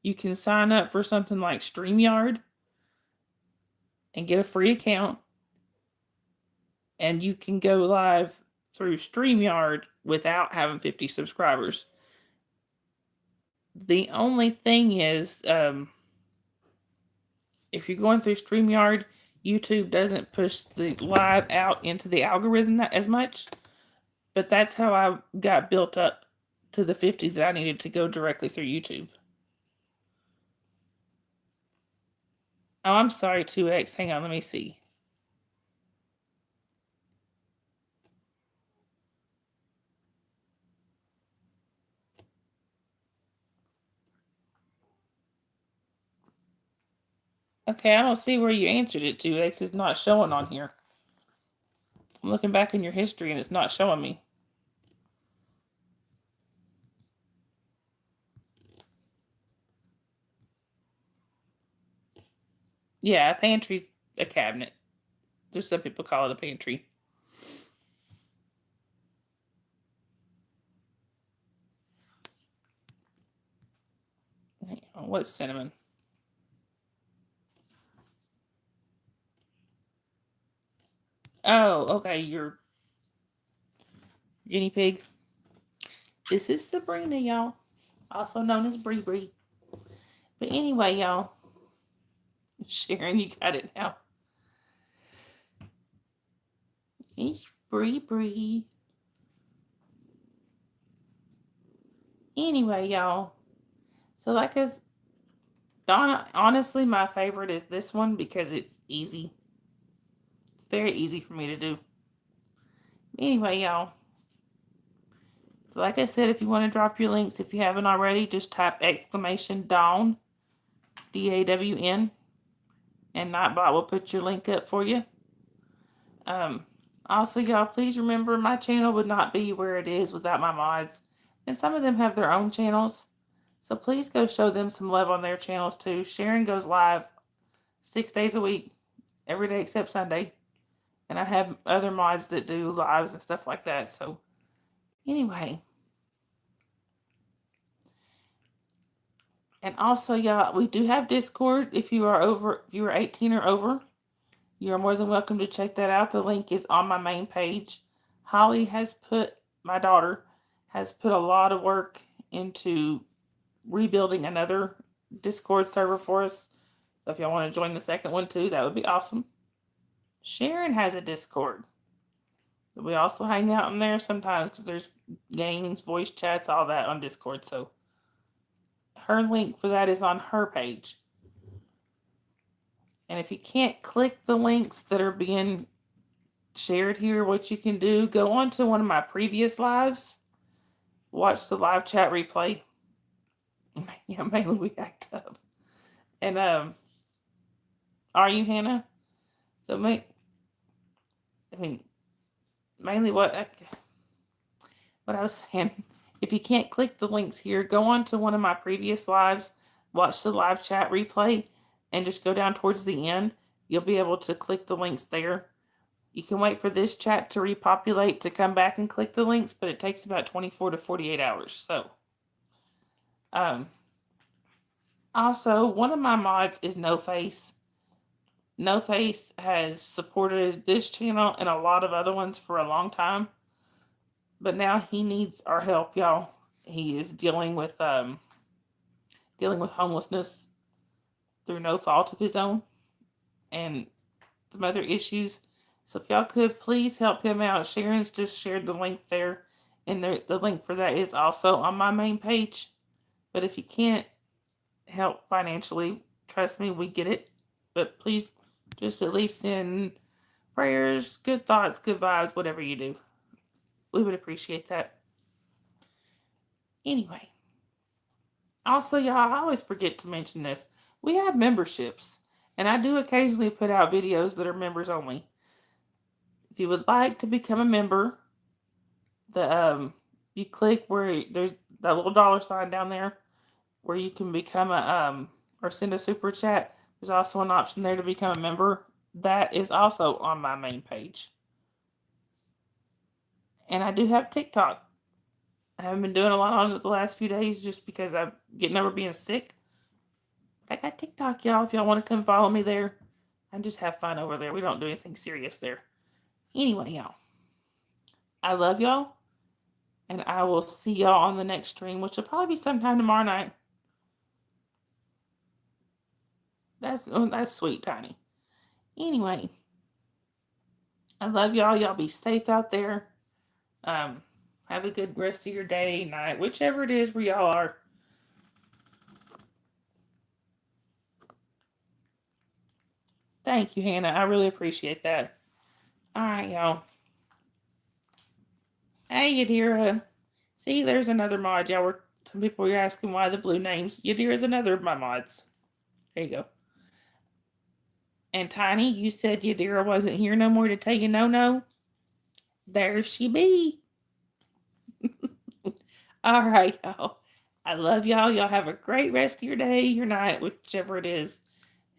you can sign up for something like StreamYard and get a free account, and you can go live through StreamYard without having 50 subscribers. The only thing is, if you're going through StreamYard, YouTube doesn't push the live out into the algorithm as much. But that's how I got built up to the 50 that I needed to go directly through YouTube. Oh, I'm sorry, 2X. Hang on, let me see. Okay, I don't see where you answered it to. X is not showing on here. I'm looking back in your history and it's not showing me. Yeah, a pantry's a cabinet. Just some people call it a pantry. What's cinnamon? Oh, okay, you're guinea pig. This is Sabrina, y'all. Also known as Bree Bree. But anyway, y'all. Sharon, you got it now. It's Bree Bree. Anyway, y'all. So like as Donna, honestly, my favorite is this one because it's easy. Very easy for me to do. Anyway, y'all. So like I said, if you want to drop your links, if you haven't already, just type exclamation Dawn, DAWN, and Nightbot will put your link up for you. Also, y'all, please remember my channel would not be where it is without my mods. And some of them have their own channels. So please go show them some love on their channels too. Sharon goes live 6 days a week, every day except Sunday. And I have other mods that do lives and stuff like that. So anyway. And also, y'all, we do have Discord. If you are 18 or over, you are more than welcome to check that out. The link is on my main page. Holly my daughter, has put a lot of work into rebuilding another Discord server for us. So if y'all want to join the second one too, that would be awesome. Sharon has a Discord. We also hang out in there sometimes because there's games, voice chats, all that on Discord. So her link for that is on her page. And if you can't click the links that are being shared here, what you can do, go on to one of my previous lives, watch the live chat replay. Yeah, mainly we act up. And are you, Hannah? So mainly what I was saying, if you can't click the links here, go on to one of my previous lives, watch the live chat replay, and just go down towards the end. You'll be able to click the links there. You can wait for this chat to repopulate to come back and click the links, but it takes about 24 to 48 hours. So, also, one of my mods is No Face. No Face has supported this channel and a lot of other ones for a long time. But now he needs our help, y'all. He is dealing with homelessness through no fault of his own and some other issues. So if y'all could please help him out. Sharon's just shared the link there. And the link for that is also on my main page. But if you can't help financially, trust me, we get it. But please just at least send prayers, good thoughts, good vibes, whatever you do. We would appreciate that. Anyway. Also, y'all, I always forget to mention this. We have memberships. And I do occasionally put out videos that are members only. If you would like to become a member, you click where there's that little dollar sign down there where you can become or send a super chat. There's also an option there to become a member. That is also on my main page. And I do have TikTok. I haven't been doing a lot on it the last few days just because I'm getting over being sick. I got TikTok, y'all. If y'all want to come follow me there, I just have fun over there. We don't do anything serious there. Anyway, y'all, I love y'all. And I will see y'all on the next stream, which will probably be sometime tomorrow night. That's sweet, Tiny. Anyway, I love y'all. Y'all be safe out there. Have a good rest of your day, night, whichever it is where y'all are. Thank you, Hannah. I really appreciate that. All right, y'all. Hey, Yadira. See, there's another mod. Some people were asking why the blue names. Yadira is another of my mods. There you go. And Tiny, you said Yadira wasn't here no more to tell you no. There she be. All right, y'all. I love y'all. Y'all have a great rest of your day, your night, whichever it is.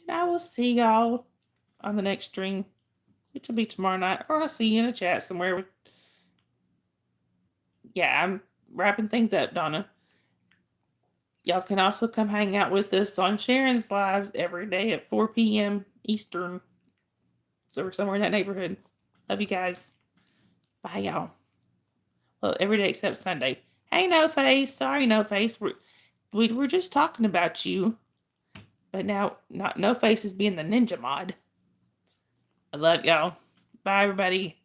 And I will see y'all on the next stream, which will be tomorrow night, or I'll see you in a chat somewhere. Yeah, I'm wrapping things up, Donna. Y'all can also come hang out with us on Sharon's Lives every day at 4 p.m. Eastern. So we're somewhere in that neighborhood. Love you guys. Bye, y'all. Well, every day except Sunday. Hey, No Face. Sorry, No Face. We were just talking about you. But now, No Face is being the ninja mod. I love y'all. Bye, everybody.